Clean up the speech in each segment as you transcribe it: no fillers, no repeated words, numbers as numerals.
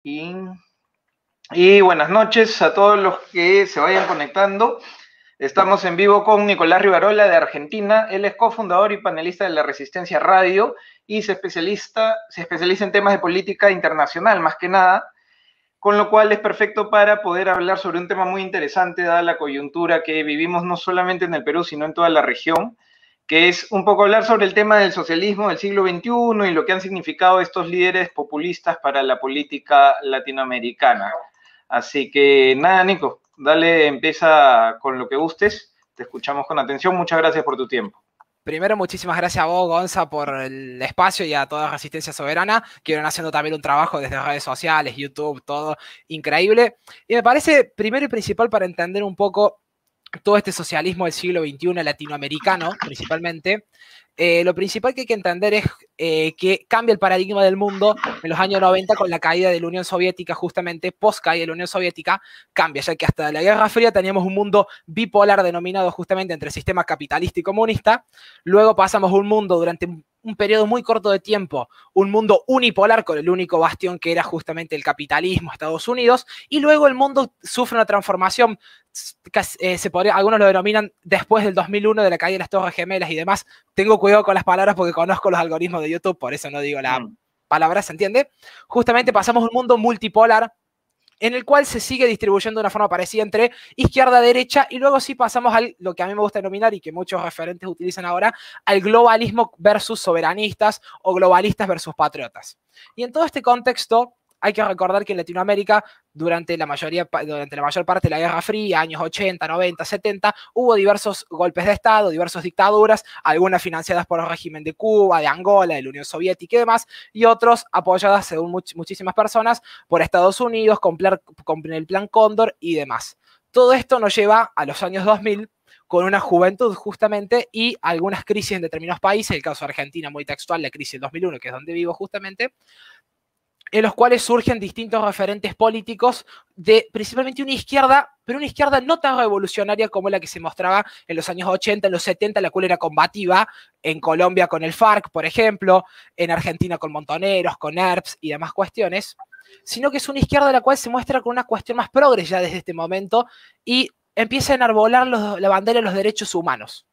Y, y buenas noches a todos los que se vayan conectando. Estamos en vivo con Nicolás Rivarola de Argentina. Él es cofundador y panelista de La Resistencia Radio y se especializa en temas de política internacional, más que nada, con lo cual es perfecto para poder hablar sobre un tema muy interesante, dada la coyuntura que vivimos no solamente en el Perú, sino en toda la región, que es un poco hablar sobre el tema del socialismo del siglo XXI y lo que han significado estos líderes populistas para la política latinoamericana. Así que nada, Nico, dale, empieza con lo que gustes, te escuchamos con atención, muchas gracias por tu tiempo. Primero, muchísimas gracias a vos, Gonza, por el espacio y a toda Resistencia Soberana, que vienen haciendo también un trabajo desde redes sociales, YouTube, todo increíble. Y me parece, primero y principal, para entender un poco todo este socialismo del siglo XXI latinoamericano, principalmente, lo principal que hay que entender es que cambia el paradigma del mundo en los años 90 con la caída de la Unión Soviética, justamente post caída de la Unión Soviética, cambia, ya que hasta la Guerra Fría teníamos un mundo bipolar denominado justamente entre el sistema capitalista y comunista, luego pasamos a un mundo durante un periodo muy corto de tiempo, un mundo unipolar con el único bastión que era justamente el capitalismo, Estados Unidos, y luego el mundo sufre una transformación, algunos lo denominan después del 2001 de la caída de las Torres Gemelas y demás. Tengo cuidado con las palabras porque conozco los algoritmos de YouTube, por eso no digo la palabra, ¿se entiende? Justamente pasamos a un mundo multipolar en el cual se sigue distribuyendo de una forma parecida entre izquierda-derecha y luego sí pasamos a lo que a mí me gusta denominar y que muchos referentes utilizan ahora, al globalismo versus soberanistas o globalistas versus patriotas. Y en todo este contexto hay que recordar que en Latinoamérica, durante la mayor parte de la Guerra Fría, años 80, 90, 70, hubo diversos golpes de Estado, diversas dictaduras, algunas financiadas por el régimen de Cuba, de Angola, de la Unión Soviética y demás, y otros apoyadas, según muchísimas personas, por Estados Unidos, con el Plan Cóndor y demás. Todo esto nos lleva a los años 2000, con una juventud justamente y algunas crisis en determinados países, el caso de Argentina muy textual, la crisis del 2001, que es donde vivo justamente, en los cuales surgen distintos referentes políticos de principalmente una izquierda, pero una izquierda no tan revolucionaria como la que se mostraba en los años 80, en los 70, la cual era combativa, en Colombia con el FARC, por ejemplo, en Argentina con Montoneros, con ERPs y demás cuestiones, sino que es una izquierda la cual se muestra con una cuestión más progre ya desde este momento y empieza a enarbolar la bandera de los derechos humanos.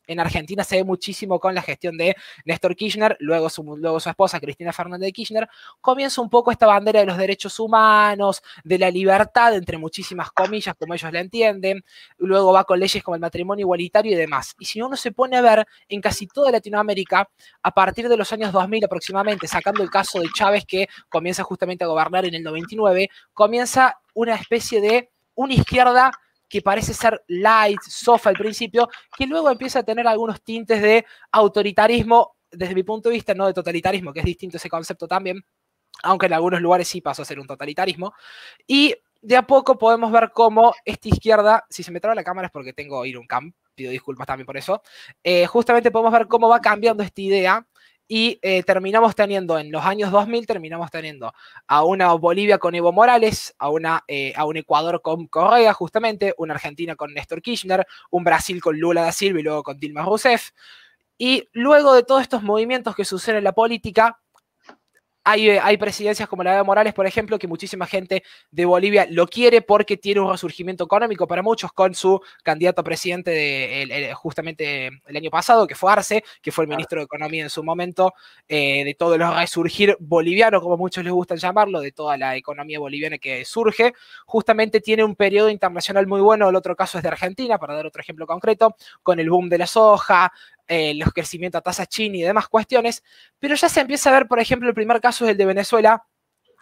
En Argentina se ve muchísimo con la gestión de Néstor Kirchner, luego su esposa Cristina Fernández de Kirchner, comienza un poco esta bandera de los derechos humanos, de la libertad, entre muchísimas comillas, como ellos la entienden, luego va con leyes como el matrimonio igualitario y demás. Y si uno se pone a ver, en casi toda Latinoamérica, a partir de los años 2000 aproximadamente, sacando el caso de Chávez, que comienza justamente a gobernar en el 99, comienza una especie de una izquierda que parece ser light, soft al principio, que luego empieza a tener algunos tintes de autoritarismo, desde mi punto de vista, no de totalitarismo, que es distinto ese concepto también, aunque en algunos lugares sí pasó a ser un totalitarismo, y de a poco podemos ver cómo esta izquierda, si se me traba la cámara es porque tengo ir un camp, pido disculpas también por eso, justamente podemos ver cómo va cambiando esta idea y terminamos teniendo, en los años 2000, terminamos teniendo a una Bolivia con Evo Morales, a un Ecuador con Correa, justamente, una Argentina con Néstor Kirchner, un Brasil con Lula da Silva y luego con Dilma Rousseff. Y luego de todos estos movimientos que suceden en la política, hay presidencias como la de Evo Morales, por ejemplo, que muchísima gente de Bolivia lo quiere porque tiene un resurgimiento económico para muchos con su candidato a presidente justamente el año pasado, que fue Arce, que fue el ministro de Economía en su momento, de todo el resurgir boliviano, como muchos les gusta llamarlo, de toda la economía boliviana que surge. Justamente tiene un periodo internacional muy bueno. El otro caso es de Argentina, para dar otro ejemplo concreto, con el boom de la soja, los crecimientos a tasas Gini y demás cuestiones, pero ya se empieza a ver, por ejemplo, el primer caso es el de Venezuela,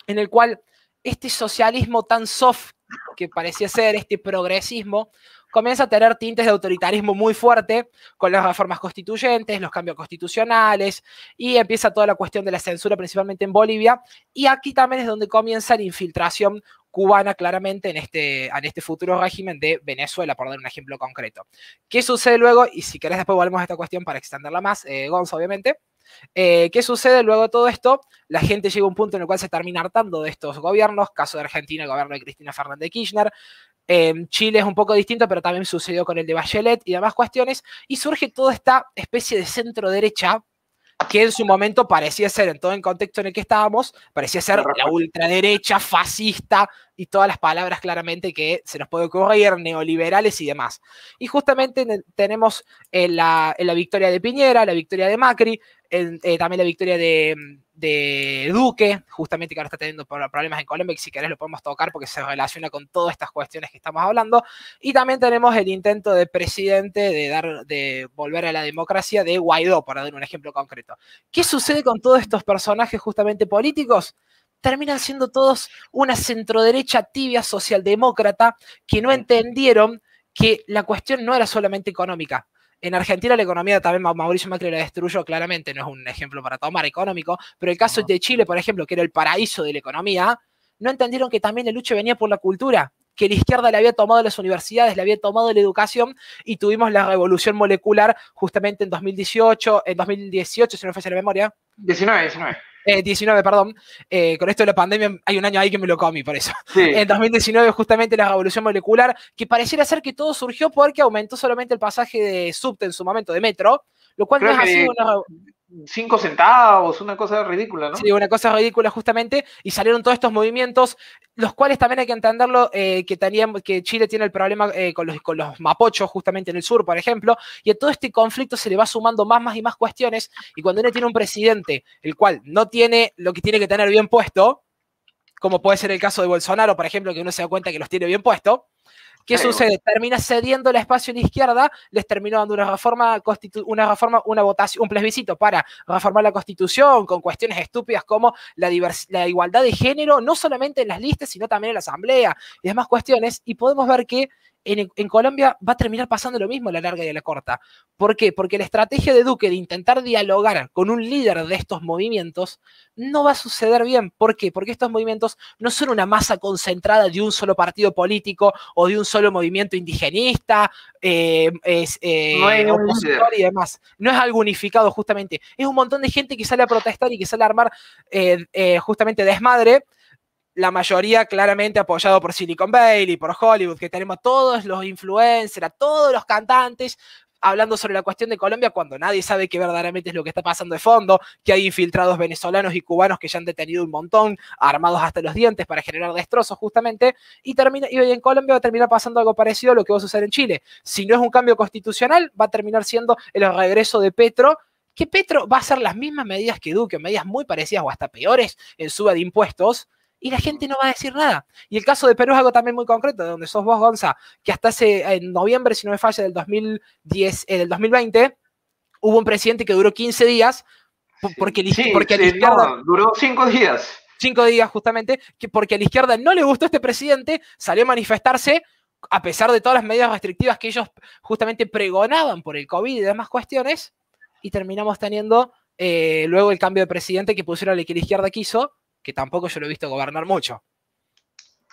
en el cual este socialismo tan soft que parecía ser este progresismo, comienza a tener tintes de autoritarismo muy fuerte con las reformas constituyentes, los cambios constitucionales, y empieza toda la cuestión de la censura, principalmente en Bolivia, y aquí también es donde comienza la infiltración cubana claramente en este futuro régimen de Venezuela, por dar un ejemplo concreto. ¿Qué sucede luego? Y si querés después volvemos a esta cuestión para extenderla más, Gonzo, obviamente. ¿Qué sucede luego de todo esto? La gente llega a un punto en el cual se termina hartando de estos gobiernos, caso de Argentina, el gobierno de Cristina Fernández de Kirchner. Chile es un poco distinto, pero también sucedió con el de Bachelet y demás cuestiones, y surge toda esta especie de centro derecha que en su momento parecía ser, en todo el contexto en el que estábamos, parecía ser la ultraderecha, fascista y todas las palabras claramente que se nos puede ocurrir, neoliberales y demás. Y justamente tenemos la victoria de Piñera, la victoria de Macri, también la victoria de Duque, justamente que ahora está teniendo problemas en Colombia, que si querés lo podemos tocar porque se relaciona con todas estas cuestiones que estamos hablando. Y también tenemos el intento de presidente de volver a la democracia de Guaidó, para dar un ejemplo concreto. ¿Qué sucede con todos estos personajes justamente políticos? Terminan siendo todos una centroderecha tibia socialdemócrata que no entendieron que la cuestión no era solamente económica. En Argentina la economía también Mauricio Macri la destruyó, claramente, no es un ejemplo para tomar económico, pero el caso de Chile, por ejemplo, que era el paraíso de la economía, no entendieron que también la lucha venía por la cultura, que la izquierda le había tomado las universidades, le había tomado la educación y tuvimos la revolución molecular justamente en 2018, si no me falla la memoria. 19, perdón. Con esto de la pandemia hay un año ahí que me lo comí, por eso. Sí. En 2019 justamente la revolución molecular, que pareciera ser que todo surgió porque aumentó solamente el pasaje de subte en su momento, de metro, lo cual creo no es así. 5 centavos, una cosa ridícula, ¿no? Sí, una cosa ridícula justamente, y salieron todos estos movimientos, los cuales también hay que entenderlo, que Chile tiene el problema con los mapochos justamente en el sur, por ejemplo, y a todo este conflicto se le va sumando más y más cuestiones, y cuando uno tiene un presidente el cual no tiene lo que tiene que tener bien puesto, como puede ser el caso de Bolsonaro, por ejemplo, que uno se da cuenta que los tiene bien puesto, ¿qué sucede? Termina cediendo el espacio en la izquierda, les terminó dando una votación, un plebiscito para reformar la Constitución con cuestiones estúpidas como la igualdad de género, no solamente en las listas, sino también en la asamblea y demás cuestiones, y podemos ver que en Colombia va a terminar pasando lo mismo a la larga y a la corta. ¿Por qué? Porque la estrategia de Duque de intentar dialogar con un líder de estos movimientos no va a suceder bien. ¿Por qué? Porque estos movimientos no son una masa concentrada de un solo partido político o de un solo movimiento indigenista, no hay opositor y demás. No es algo unificado justamente. Es un montón de gente que sale a protestar y que sale a armar justamente desmadre. La mayoría claramente apoyado por Silicon Valley, por Hollywood, que tenemos a todos los influencers, a todos los cantantes, hablando sobre la cuestión de Colombia cuando nadie sabe qué verdaderamente es lo que está pasando de fondo, que hay infiltrados venezolanos y cubanos que ya han detenido un montón, armados hasta los dientes para generar destrozos justamente, y hoy en Colombia va a terminar pasando algo parecido a lo que va a suceder en Chile. Si no es un cambio constitucional, va a terminar siendo el regreso de Petro, que Petro va a hacer las mismas medidas que Duque, medidas muy parecidas o hasta peores en suba de impuestos, y la gente no va a decir nada. Y el caso de Perú es algo también muy concreto, de donde sos vos, Gonza, que hasta en noviembre, si no me falla, del 2020, hubo un presidente que duró 15 días, porque la izquierda... No, duró 5 días. 5 días, justamente, porque a la izquierda no le gustó este presidente, salió a manifestarse, a pesar de todas las medidas restrictivas que ellos justamente pregonaban por el COVID y demás cuestiones, y terminamos teniendo luego el cambio de presidente que pusieron el que la izquierda quiso, que tampoco yo lo he visto gobernar mucho.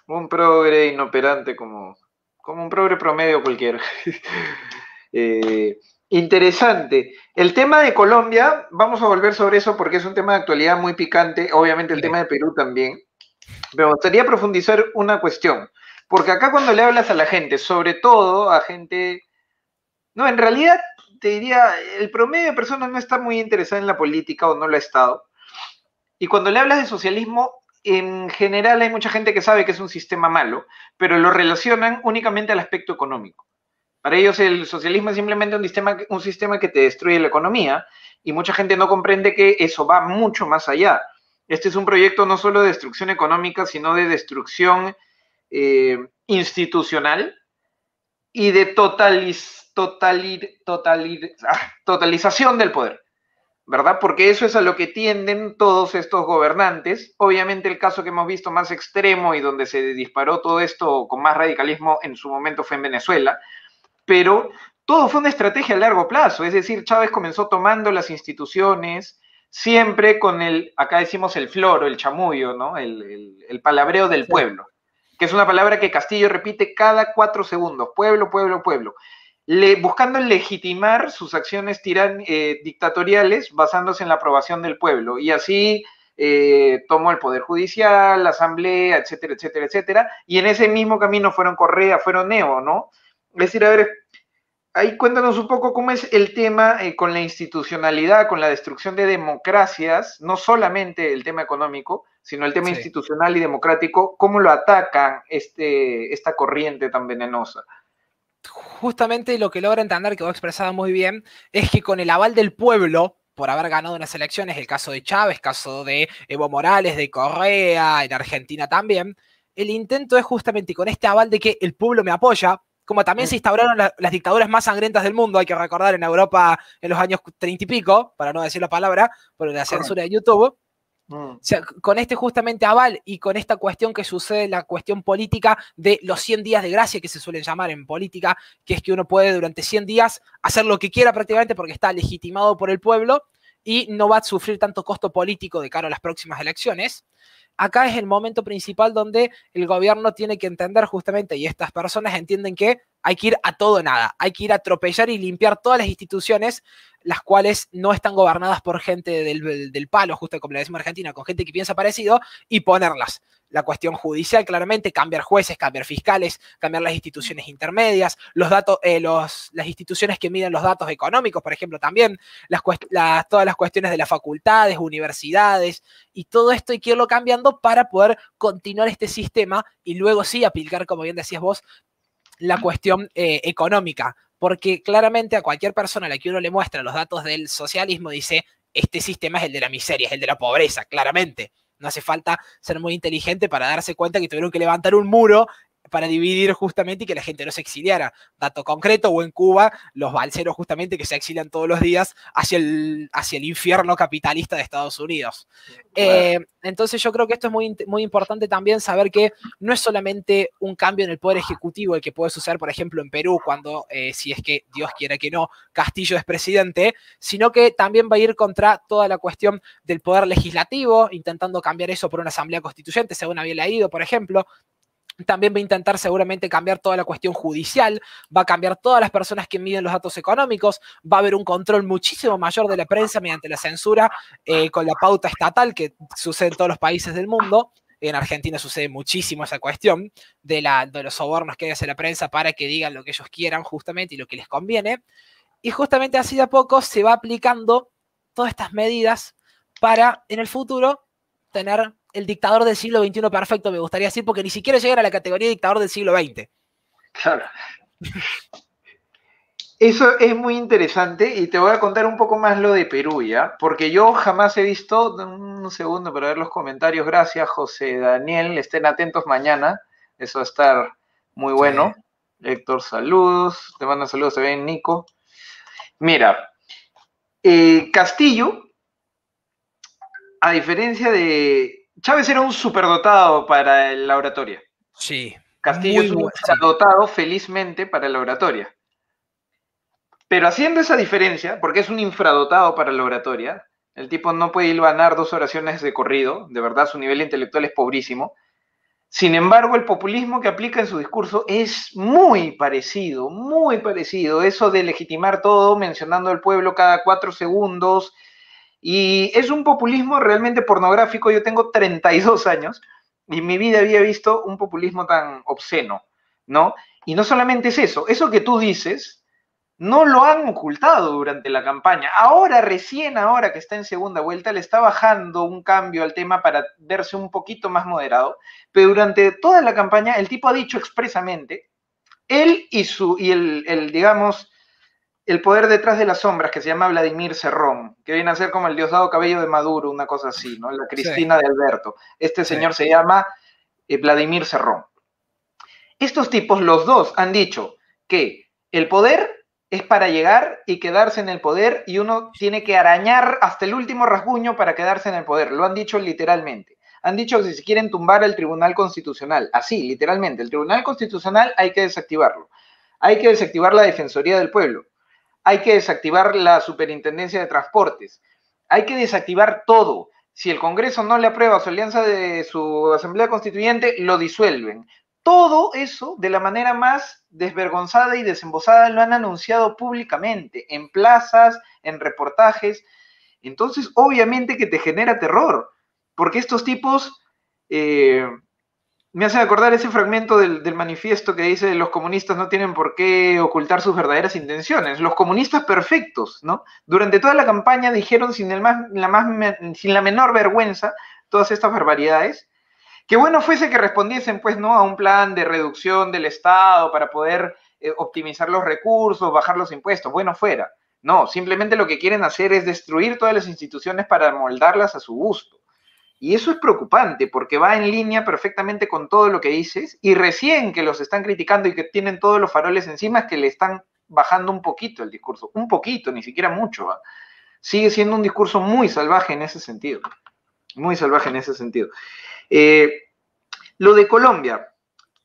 Un progre inoperante como un progre promedio cualquiera. Interesante. El tema de Colombia, vamos a volver sobre eso porque es un tema de actualidad muy picante, obviamente el tema de Perú también, pero me gustaría profundizar una cuestión, porque acá cuando le hablas a la gente, sobre todo a gente, no, en realidad te diría, el promedio de personas no está muy interesada en la política o no lo ha estado, y cuando le hablas de socialismo, en general hay mucha gente que sabe que es un sistema malo, pero lo relacionan únicamente al aspecto económico. Para ellos el socialismo es simplemente un sistema que te destruye la economía y mucha gente no comprende que eso va mucho más allá. Este es un proyecto no solo de destrucción económica, sino de destrucción institucional y de totalización del poder, ¿verdad? Porque eso es a lo que tienden todos estos gobernantes. Obviamente el caso que hemos visto más extremo y donde se disparó todo esto con más radicalismo en su momento fue en Venezuela, pero todo fue una estrategia a largo plazo, es decir, Chávez comenzó tomando las instituciones, siempre con acá decimos el floro, el chamullo, ¿no? El palabreo del pueblo, que es una palabra que Castillo repite cada 4 segundos, pueblo, pueblo, pueblo, buscando legitimar sus acciones dictatoriales basándose en la aprobación del pueblo, y así tomó el Poder Judicial, la Asamblea, etcétera, etcétera, etcétera, y en ese mismo camino fueron Correa, fueron Evo, ¿no? Es decir, a ver, ahí cuéntanos un poco cómo es el tema con la institucionalidad, con la destrucción de democracias, no solamente el tema económico, sino el tema Sí. institucional y democrático, cómo lo atacan esta corriente tan venenosa. Justamente lo que logra entender, que vos expresaba muy bien, es que con el aval del pueblo, por haber ganado unas elecciones, el caso de Chávez, caso de Evo Morales, de Correa, en Argentina también, el intento es justamente con este aval de que el pueblo me apoya, como también se instauraron las dictaduras más sangrientas del mundo, hay que recordar en Europa en los años 30 y pico, para no decir la palabra, por la censura de YouTube. O sea, con este justamente aval y con esta cuestión que sucede, la cuestión política de los 100 días de gracia que se suelen llamar en política, que es que uno puede durante 100 días hacer lo que quiera prácticamente porque está legitimado por el pueblo y no va a sufrir tanto costo político de cara a las próximas elecciones. Acá es el momento principal donde el gobierno tiene que entender justamente, y estas personas entienden que hay que ir a todo o nada, hay que ir a atropellar y limpiar todas las instituciones, las cuales no están gobernadas por gente del palo, justo como le decimos en Argentina, con gente que piensa parecido, y ponerlas. La cuestión judicial, claramente, cambiar jueces, cambiar fiscales, cambiar las instituciones intermedias, los datos, las instituciones que miden los datos económicos, por ejemplo, también, todas las cuestiones de las facultades, universidades, y todo esto hay que irlo cambiando para poder continuar este sistema y luego sí aplicar, como bien decías vos, la cuestión económica, porque claramente a cualquier persona a la que uno le muestra los datos del socialismo dice, este sistema es el de la miseria, es el de la pobreza, claramente. No hace falta ser muy inteligente para darse cuenta que tuvieron que levantar un muro para dividir justamente y que la gente no se exiliara. Dato concreto, o en Cuba, los balseros justamente que se exilian todos los días hacia el infierno capitalista de Estados Unidos. Entonces yo creo que esto es muy importante también saber que no es solamente un cambio en el poder ejecutivo el que puede suceder, por ejemplo, en Perú, cuando, si es que Dios quiera que no, Castillo es presidente, sino que también va a ir contra toda la cuestión del poder legislativo, intentando cambiar eso por una asamblea constituyente, según había leído, por ejemplo. También va a intentar seguramente cambiar toda la cuestión judicial, va a cambiar todas las personas que miden los datos económicos, va a haber un control muchísimo mayor de la prensa mediante la censura con la pauta estatal que sucede en todos los países del mundo. En Argentina sucede muchísimo esa cuestión de los sobornos que hay hacia la prensa para que digan lo que ellos quieran justamente y lo que les conviene. Y justamente así de a poco se va aplicando todas estas medidas para en el futuro tener el dictador del siglo XXI perfecto, me gustaría decir, porque ni siquiera llegan a la categoría de dictador del siglo XX. Claro. Eso es muy interesante y te voy a contar un poco más lo de Perú, ¿ya? Porque yo jamás he visto, un segundo para ver los comentarios, gracias José Daniel, estén atentos mañana, eso va a estar muy bueno. Sí. Héctor, saludos, te mando saludos también Nico. Mira, Castillo, a diferencia de... Chávez era un superdotado para la oratoria. Sí. Castillo es un infradotado, felizmente, para la oratoria. Pero haciendo esa diferencia, porque es un infradotado para la oratoria, el tipo no puede hilvanar 2 oraciones de corrido, de verdad su nivel intelectual es pobrísimo. Sin embargo, el populismo que aplica en su discurso es muy parecido, eso de legitimar todo mencionando al pueblo cada 4 segundos, y es un populismo realmente pornográfico. Yo tengo 32 años y en mi vida había visto un populismo tan obsceno, ¿no? Y no solamente es eso que tú dices, no lo han ocultado durante la campaña. Ahora, recién ahora que está en segunda vuelta, le está bajando un cambio al tema para verse un poquito más moderado, pero durante toda la campaña el tipo ha dicho expresamente, él y el digamos, el poder detrás de las sombras, que se llama Vladimir Cerrón, que viene a ser como el Diosdado Cabello de Maduro, una cosa así, ¿no? La Cristina de Alberto. Este señor se llama Vladimir Cerrón. Estos tipos, los dos, han dicho que el poder es para llegar y quedarse en el poder y uno tiene que arañar hasta el último rasguño para quedarse en el poder. Lo han dicho literalmente. Han dicho que si quieren tumbar el Tribunal Constitucional, así, literalmente, el Tribunal Constitucional hay que desactivarlo. Hay que desactivar la Defensoría del Pueblo. Hay que desactivar la Superintendencia de Transportes. Hay que desactivar todo. Si el Congreso no le aprueba su alianza de su Asamblea Constituyente, lo disuelven. Todo eso, de la manera más desvergonzada y desembosada, lo han anunciado públicamente, en plazas, en reportajes. Entonces, obviamente que te genera terror, porque estos tipos Me hace acordar ese fragmento del manifiesto que dice los comunistas no tienen por qué ocultar sus verdaderas intenciones. Los comunistas perfectos, ¿no? Durante toda la campaña dijeron sin la menor vergüenza todas estas barbaridades. Qué bueno fuese que respondiesen, pues, ¿no? A un plan de reducción del Estado para poder optimizar los recursos, bajar los impuestos. Bueno, fuera. No, simplemente lo que quieren hacer es destruir todas las instituciones para moldarlas a su gusto. Y eso es preocupante porque va en línea perfectamente con todo lo que dices y recién que los están criticando y que tienen todos los faroles encima es que le están bajando un poquito el discurso, un poquito, ni siquiera mucho. ¿Va? Sigue siendo un discurso muy salvaje en ese sentido, muy salvaje en ese sentido. Lo de Colombia,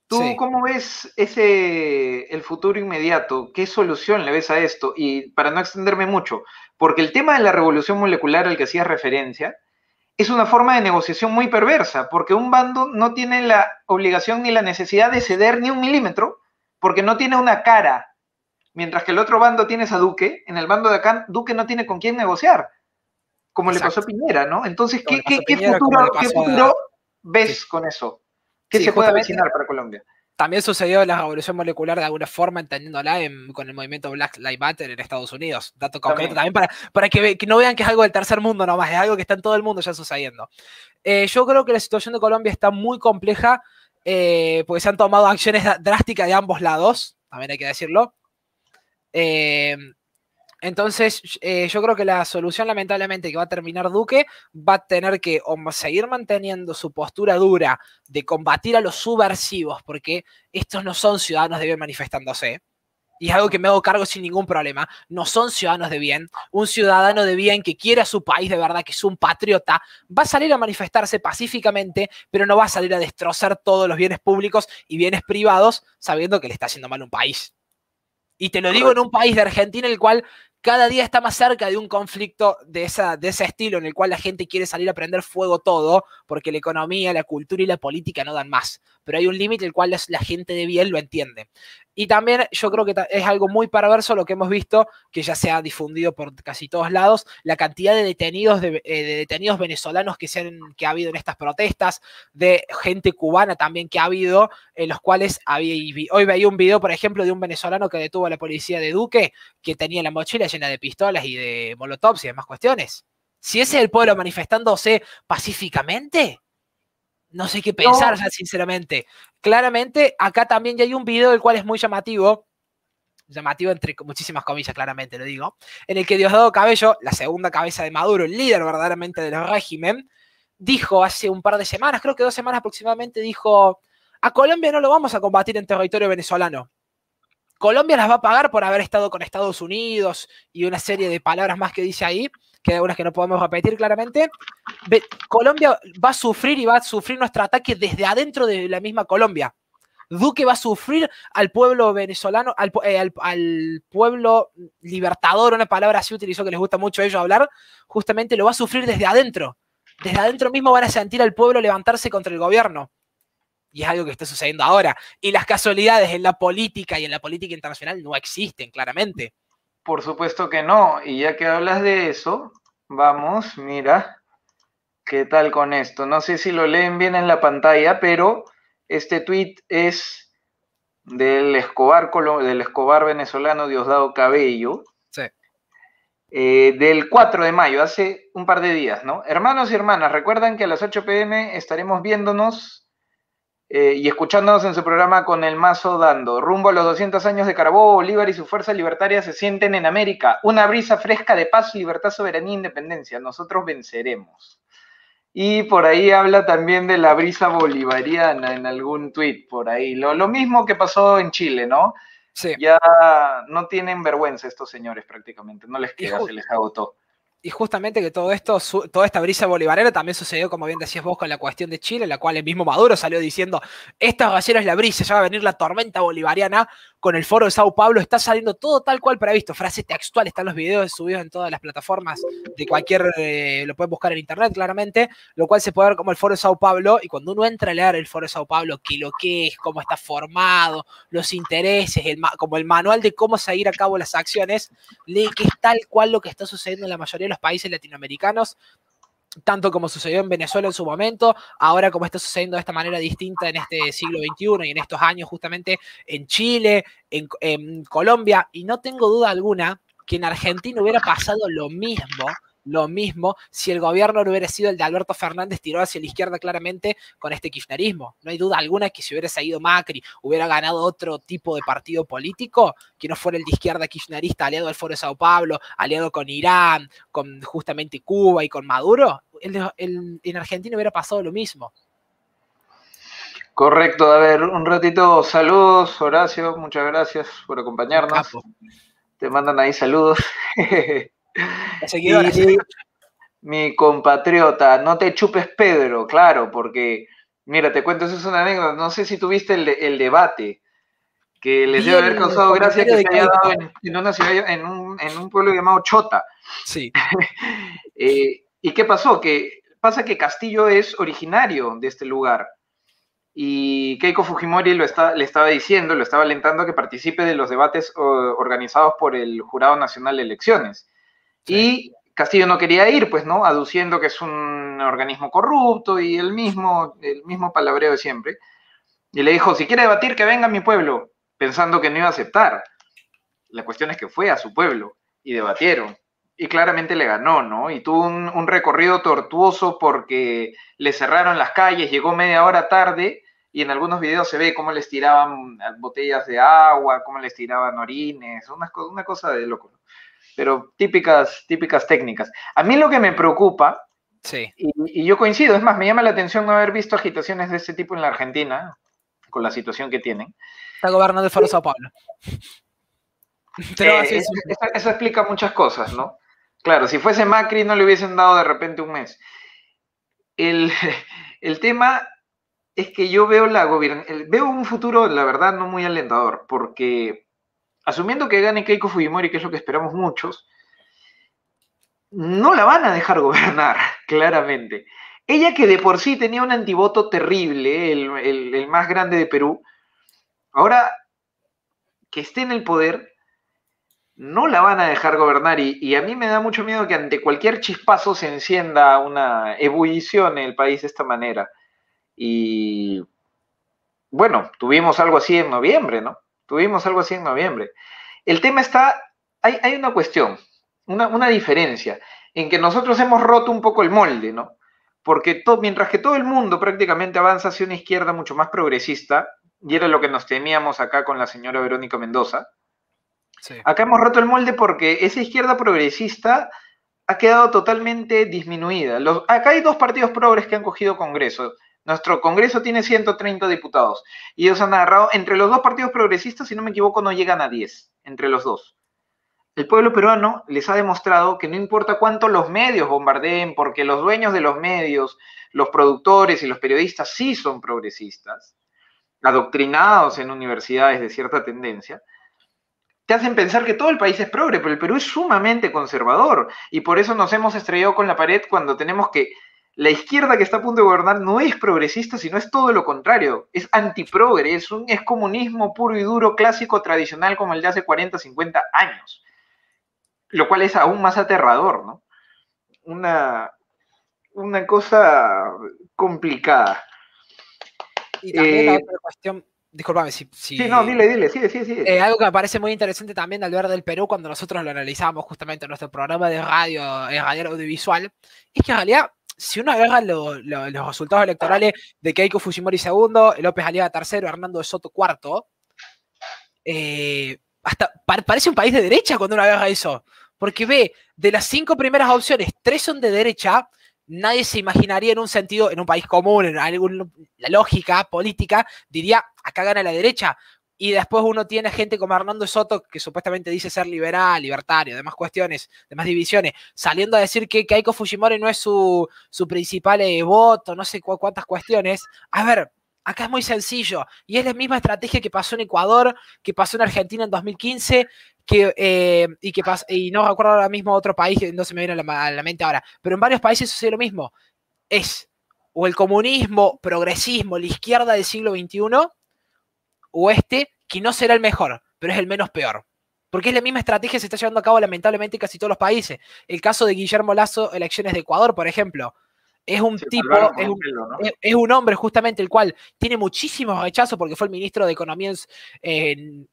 ¿tú sí. ¿Cómo ves el futuro inmediato? ¿Qué solución le ves a esto? Y para no extenderme mucho, porque el tema de la revolución molecular al que hacías referencia, es una forma de negociación muy perversa, porque un bando no tiene la obligación ni la necesidad de ceder ni un milímetro, porque no tiene una cara, mientras que el otro bando tienes a Duque, en el bando de acá Duque no tiene con quién negociar, como Exacto. le pasó a Piñera, ¿no? Entonces, ¿qué futuro ves con eso? ¿Qué se puede avecinar para Colombia? También sucedió la revolución molecular de alguna forma, entendiéndola con el movimiento Black Lives Matter en Estados Unidos. Dato concreto también para que no vean que es algo del tercer mundo nomás, es algo que está en todo el mundo ya sucediendo. Yo creo que la situación de Colombia está muy compleja porque se han tomado acciones drásticas de ambos lados, también hay que decirlo. Entonces, yo creo que la solución, lamentablemente, que va a terminar Duque, va a tener que seguir manteniendo su postura dura de combatir a los subversivos, porque estos no son ciudadanos de bien manifestándose. Y es algo que me hago cargo sin ningún problema. No son ciudadanos de bien. Un ciudadano de bien que quiere a su país de verdad, que es un patriota, va a salir a manifestarse pacíficamente, pero no va a salir a destrozar todos los bienes públicos y bienes privados sabiendo que le está haciendo mal a un país. Y te lo digo en un país de Argentina, el cual cada día está más cerca de un conflicto de ese estilo, en el cual la gente quiere salir a prender fuego todo, porque la economía, la cultura y la política no dan más. Pero hay un límite el cual la gente de bien lo entiende. Y también yo creo que es algo muy perverso lo que hemos visto, que ya se ha difundido por casi todos lados, la cantidad de detenidos venezolanos que ha habido en estas protestas, de gente cubana también que ha habido, en los cuales hoy veía un video, por ejemplo, de un venezolano que detuvo a la policía de Duque, que tenía la mochila llena de pistolas y de molotovs y demás cuestiones. Si ese es el pueblo manifestándose pacíficamente, no sé qué pensar ya, sinceramente. Claramente, acá también ya hay un video, el cual es muy llamativo entre muchísimas comillas, claramente lo digo, en el que Diosdado Cabello, la segunda cabeza de Maduro, el líder verdaderamente del régimen, dijo hace un par de semanas, creo que 2 semanas aproximadamente, dijo: a Colombia no lo vamos a combatir en territorio venezolano. Colombia las va a pagar por haber estado con Estados Unidos y una serie de palabras más que dice ahí, que hay algunas que no podemos repetir claramente. Colombia va a sufrir y va a sufrir nuestro ataque desde adentro de la misma Colombia. Duque va a sufrir al pueblo venezolano, al pueblo libertador, una palabra así utilizó que les gusta mucho a ellos hablar, justamente lo va a sufrir desde adentro. Desde adentro mismo van a sentir al pueblo levantarse contra el gobierno. Y es algo que está sucediendo ahora. Y las casualidades en la política y en la política internacional no existen, claramente. Por supuesto que no. Y ya que hablas de eso, vamos, mira, ¿qué tal con esto? No sé si lo leen bien en la pantalla, pero este tweet es del Escobar venezolano Diosdado Cabello. Sí. Del 4 de mayo, hace un par de días, ¿no? Hermanos y hermanas, recuerdan que a las 8 p.m. estaremos viéndonos y escuchándonos en su programa Con el Mazo Dando. Rumbo a los 200 años de Carabobo, Bolívar y su fuerza libertaria se sienten en América. Una brisa fresca de paz, libertad, soberanía e independencia. Nosotros venceremos. Y por ahí habla también de la brisa bolivariana en algún tuit por ahí. Lo mismo que pasó en Chile, ¿no? Sí. Ya no tienen vergüenza estos señores prácticamente. No les queda, se les agotó. Y justamente que todo esto, toda esta brisa bolivariana también sucedió, como bien decías vos, con la cuestión de Chile, en la cual el mismo Maduro salió diciendo: esta recién es la brisa, ya va a venir la tormenta bolivariana. Con el foro de Sao Paulo está saliendo todo tal cual previsto, frase textual, están los videos subidos en todas las plataformas de cualquier, lo pueden buscar en internet claramente, lo cual se puede ver como el foro de Sao Paulo. Y cuando uno entra a leer el foro de Sao Paulo, que es, cómo está formado, los intereses, como el manual de cómo seguir a cabo las acciones, lee que es tal cual lo que está sucediendo en la mayoría de los países latinoamericanos. tanto como sucedió en Venezuela en su momento, ahora como está sucediendo de esta manera distinta en este siglo XXI y en estos años justamente en Chile, en Colombia, y no tengo duda alguna que en Argentina hubiera pasado lo mismo si el gobierno no hubiera sido el de Alberto Fernández, tiró hacia la izquierda claramente con este kirchnerismo. No hay duda alguna que si hubiera seguido Macri, hubiera ganado otro tipo de partido político, que no fuera el de izquierda kirchnerista, aliado al Foro de Sao Paulo, aliado con Irán, con justamente Cuba y con Maduro, en Argentina hubiera pasado lo mismo. Correcto, a ver, un ratito, saludos, Horacio, muchas gracias por acompañarnos. Te mandan ahí saludos. Y mi compatriota, no te chupes Pedro, claro, porque, mira, te cuento, eso es una anécdota, no sé si tuviste el debate, que les debe haber causado gracia que se haya dado en una ciudad, en un pueblo llamado Chota. Sí. ¿Y qué pasó? Pasa que Castillo es originario de este lugar. Y Keiko Fujimori le estaba diciendo, lo estaba alentando a que participe de los debates organizados por el Jurado Nacional de Elecciones. Sí. Y Castillo no quería ir, pues, ¿no? Aduciendo que es un organismo corrupto y el mismo palabreo de siempre. Y le dijo, si quiere debatir, que venga a mi pueblo, pensando que no iba a aceptar. La cuestión es que fue a su pueblo y debatieron. Y claramente le ganó, ¿no? Y tuvo un recorrido tortuoso porque le cerraron las calles, llegó media hora tarde y en algunos videos se ve cómo les tiraban botellas de agua, cómo les tiraban orines, una cosa de loco, ¿no? Pero típicas técnicas. A mí lo que me preocupa, sí. y yo coincido, es más, me llama la atención no haber visto agitaciones de este tipo en la Argentina, con la situación que tienen. Está gobernando el Foro Sao Paulo. Eso explica muchas cosas, ¿no? Claro, si fuese Macri no le hubiesen dado de repente un mes. El tema es que yo veo veo un futuro, la verdad, no muy alentador, porque asumiendo que gane Keiko Fujimori, que es lo que esperamos muchos, no la van a dejar gobernar, claramente. Ella que de por sí tenía un antivoto terrible, el más grande de Perú, ahora que esté en el poder, no la van a dejar gobernar y a mí me da mucho miedo que ante cualquier chispazo se encienda una ebullición en el país de esta manera. Y bueno, tuvimos algo así en noviembre, ¿no? Tuvimos algo así en noviembre. El tema está, hay una cuestión, una diferencia, en que nosotros hemos roto un poco el molde, ¿no? Porque mientras que todo el mundo prácticamente avanza hacia una izquierda mucho más progresista, y era lo que nos temíamos acá con la señora Verónica Mendoza, sí. Acá hemos roto el molde porque esa izquierda progresista ha quedado totalmente disminuida. Acá hay dos partidos progres que han cogido Congreso. Nuestro Congreso tiene 130 diputados y ellos han agarrado, entre los dos partidos progresistas, si no me equivoco, no llegan a 10, entre los dos. El pueblo peruano les ha demostrado que no importa cuánto los medios bombardeen, porque los dueños de los medios, los productores y los periodistas sí son progresistas, adoctrinados en universidades de cierta tendencia, te hacen pensar que todo el país es progre, pero el Perú es sumamente conservador y por eso nos hemos estrellado con la pared cuando tenemos que la izquierda que está a punto de gobernar no es progresista, sino es todo lo contrario, es antiprogre, es comunismo puro y duro, clásico, tradicional como el de hace 40, 50 años, lo cual es aún más aterrador, ¿no? Una cosa complicada. Y también la otra cuestión, discúlpame si... Sí, no, dile, sigue. Algo que me parece muy interesante también al ver del Perú cuando nosotros lo analizamos justamente en nuestro programa de radio, audiovisual, es que en realidad, si uno agarra los resultados electorales de Keiko Fujimori segundo, López Aliaga tercero, Hernando de Soto cuarto, hasta parece un país de derecha cuando uno agarra eso, porque ve, de las 5 primeras opciones, 3 son de derecha. Nadie se imaginaría en un sentido, en un país común, en la lógica política, diría, acá gana la derecha. Y después uno tiene gente como Hernando Soto, que supuestamente dice ser liberal, libertario, demás cuestiones, demás divisiones, saliendo a decir que Keiko Fujimori no es su principal voto, no sé cuántas cuestiones. A ver, acá es muy sencillo. Y es la misma estrategia que pasó en Ecuador, que pasó en Argentina en 2015, y no recuerdo ahora mismo otro país que no se me viene a la mente ahora, pero en varios países sucede lo mismo. Es o el comunismo, progresismo, la izquierda del siglo XXI, o que no será el mejor, pero es el menos peor. Porque es la misma estrategia que se está llevando a cabo lamentablemente en casi todos los países. El caso de Guillermo Lasso, elecciones de Ecuador, por ejemplo. Es un Se tipo, salvaron por un pelo, ¿no? es un hombre justamente el cual tiene muchísimos rechazos porque fue el ministro de Economía en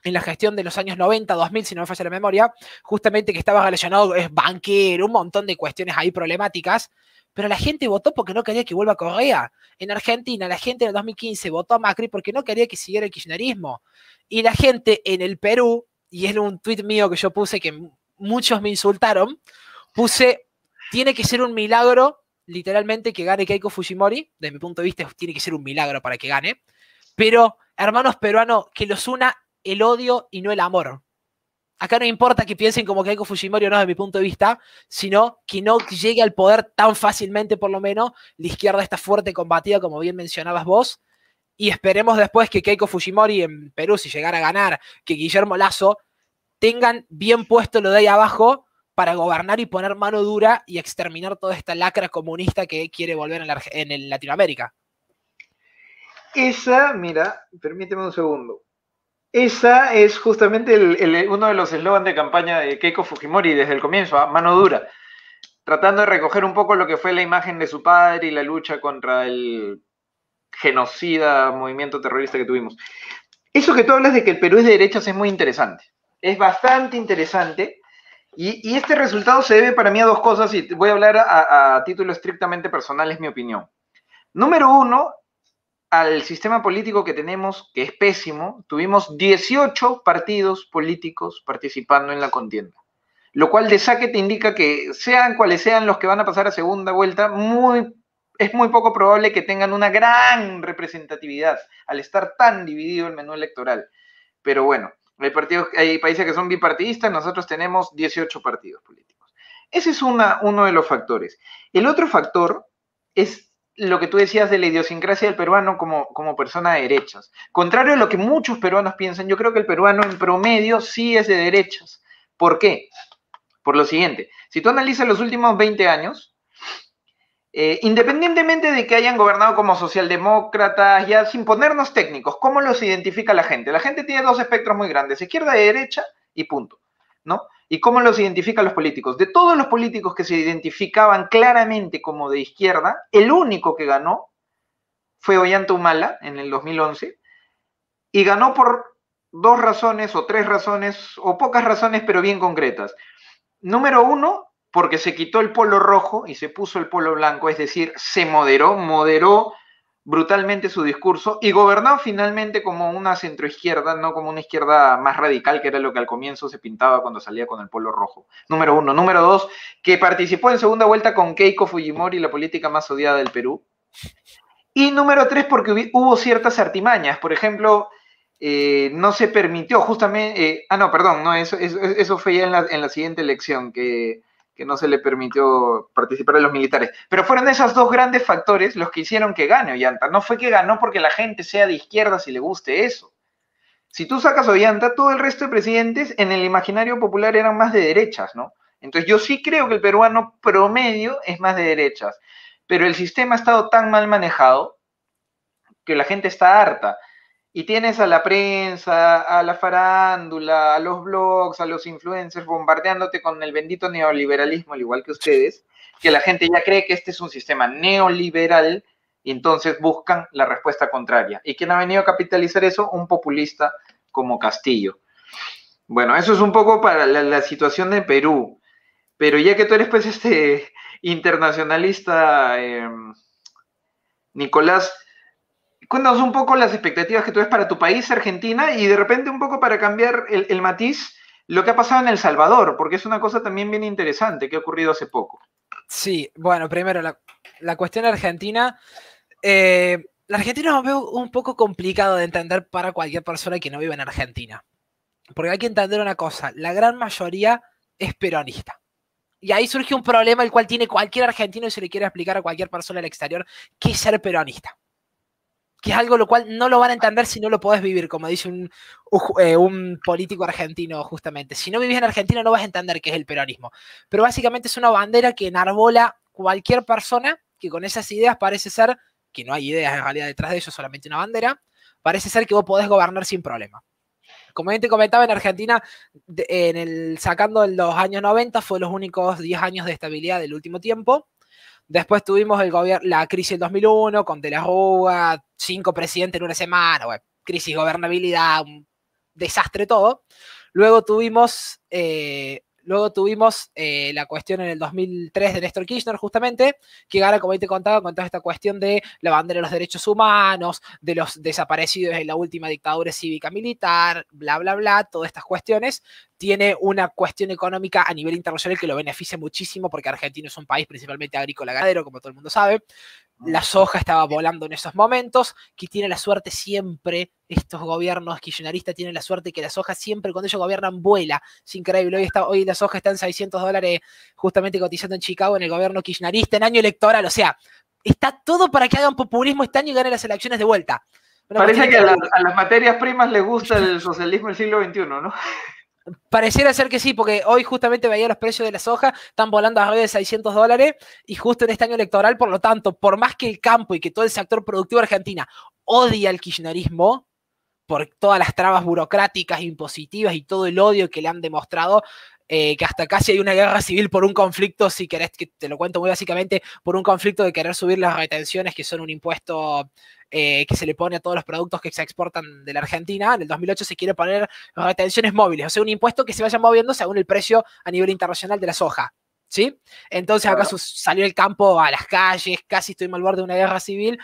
la gestión de los años 90, 2000, si no me falla la memoria, justamente que estaba relacionado, es banquero, un montón de cuestiones ahí problemáticas, pero la gente votó porque no quería que vuelva Correa. En Argentina, la gente en el 2015 votó a Macri porque no quería que siguiera el kirchnerismo. Y la gente en el Perú, y es un tuit mío que yo puse que muchos me insultaron, puse, tiene que ser un milagro, literalmente, que gane Keiko Fujimori, desde mi punto de vista tiene que ser un milagro para que gane, pero hermanos peruanos, que los una el odio y no el amor. Acá no importa que piensen como Keiko Fujimori o no, desde mi punto de vista, sino que no llegue al poder tan fácilmente, por lo menos. La izquierda está fuerte combatida, como bien mencionabas vos, y esperemos después que Keiko Fujimori en Perú, si llegara a ganar, que Guillermo Lasso, tengan bien puesto lo de ahí abajo para gobernar y poner mano dura y exterminar toda esta lacra comunista que quiere volver en Latinoamérica. Esa, mira, permíteme un segundo. Esa es justamente uno de los eslogans de campaña de Keiko Fujimori desde el comienzo, a mano dura, tratando de recoger un poco lo que fue la imagen de su padre y la lucha contra el genocida movimiento terrorista que tuvimos. Eso que tú hablas de que el Perú es de derechas es muy interesante. Es bastante interesante. Y este resultado se debe para mí a dos cosas, y voy a hablar a título estrictamente personal, es mi opinión. Número uno, al sistema político que tenemos, que es pésimo. Tuvimos 18 partidos políticos participando en la contienda, lo cual de saque te indica que sean cuales sean los que van a pasar a segunda vuelta, es muy poco probable que tengan una gran representatividad al estar tan dividido el menú electoral. Pero bueno, hay países que son bipartidistas, nosotros tenemos 18 partidos políticos. Ese es uno de los factores. El otro factor es lo que tú decías de la idiosincrasia del peruano como persona de derechas. Contrario a lo que muchos peruanos piensan, yo creo que el peruano en promedio sí es de derechas. ¿Por qué? Por lo siguiente, si tú analizas los últimos 20 años, independientemente de que hayan gobernado como socialdemócratas, ya sin ponernos técnicos, ¿cómo los identifica la gente? La gente tiene dos espectros muy grandes, izquierda y derecha, y punto, ¿no? ¿Y cómo los identifican los políticos? De todos los políticos que se identificaban claramente como de izquierda, el único que ganó fue Ollanta Humala en el 2011, y ganó por dos razones, o tres razones, o pocas razones, pero bien concretas. Número uno, porque se quitó el polo rojo y se puso el polo blanco, es decir, se moderó brutalmente su discurso y gobernó finalmente como una centroizquierda, no como una izquierda más radical, que era lo que al comienzo se pintaba cuando salía con el polo rojo. Número uno. Número dos, que participó en segunda vuelta con Keiko Fujimori, la política más odiada del Perú. Y número tres, porque hubo ciertas artimañas. Por ejemplo, no se permitió justamente, no, perdón, no, eso fue ya en la siguiente elección, que no se le permitió participar a los militares. Pero fueron esos dos grandes factores los que hicieron que gane Ollanta. No fue que ganó porque la gente sea de izquierda si le guste eso. Si tú sacas a Ollanta, todo el resto de presidentes en el imaginario popular eran más de derechas, ¿no? Entonces yo sí creo que el peruano promedio es más de derechas, pero el sistema ha estado tan mal manejado que la gente está harta. Y tienes a la prensa, a la farándula, a los blogs, a los influencers bombardeándote con el bendito neoliberalismo, al igual que ustedes, que la gente ya cree que este es un sistema neoliberal y entonces buscan la respuesta contraria. ¿Y quién ha venido a capitalizar eso? Un populista como Castillo. Bueno, eso es un poco para la situación de Perú. Pero ya que tú eres pues internacionalista, Nicolás, cuéntanos un poco las expectativas que tú ves para tu país, Argentina, y de repente un poco para cambiar el matiz, lo que ha pasado en El Salvador, porque es una cosa también bien interesante que ha ocurrido hace poco. Sí, bueno, primero la cuestión argentina. La Argentina lo veo un poco complicado de entender para cualquier persona que no vive en Argentina. Porque hay que entender una cosa, la gran mayoría es peronista. Y ahí surge un problema el cual tiene cualquier argentino y se le quiere explicar a cualquier persona del exterior qué es ser peronista. Que es algo lo cual no lo van a entender si no lo podés vivir, como dice un político argentino justamente. Si no vivís en Argentina no vas a entender qué es el peronismo. Pero básicamente es una bandera que enarbola cualquier persona que con esas ideas parece ser, que no hay ideas en realidad detrás de ello, solamente una bandera, parece ser que vos podés gobernar sin problema. como bien te comentaba, en Argentina, sacando los años 90, fue los únicos 10 años de estabilidad del último tiempo. Después tuvimos la crisis del 2001 con De la Rúa, 5 presidentes en una semana, bueno, crisis de gobernabilidad, un desastre todo. Luego tuvimos la cuestión en el 2003 de Néstor Kirchner, justamente, que gana, como te contaba, con toda esta cuestión de la bandera de los derechos humanos, de los desaparecidos en la última dictadura cívica militar, bla, bla, bla, todas estas cuestiones. Tiene una cuestión económica a nivel internacional que lo beneficia muchísimo, porque Argentina es un país principalmente agrícola ganadero, como todo el mundo sabe. La soja estaba volando en esos momentos, que tiene la suerte siempre, estos gobiernos kirchneristas tienen la suerte que la soja siempre, cuando ellos gobiernan, vuela. Es increíble, hoy la soja está en $600 justamente cotizando en Chicago en el gobierno kirchnerista en año electoral, o sea, está todo para que hagan populismo este año y ganen las elecciones de vuelta. Parece que a las materias primas les gusta el socialismo del siglo XXI, ¿no? Pareciera ser que sí, porque hoy justamente veía los precios de la soja, están volando arriba de $600 y justo en este año electoral, por lo tanto, por más que el campo y que todo el sector productivo de Argentina odia el kirchnerismo por todas las trabas burocráticas, impositivas y todo el odio que le han demostrado, que hasta casi hay una guerra civil por un conflicto, si querés que te lo cuento muy básicamente, por un conflicto de querer subir las retenciones, que son un impuesto que se le pone a todos los productos que se exportan de la Argentina. En el 2008 se quiere poner retenciones móviles, o sea, un impuesto que se vaya moviendo según el precio a nivel internacional de la soja, ¿sí? Entonces acá salió el campo a las calles, casi estuvimos al borde de una guerra civil,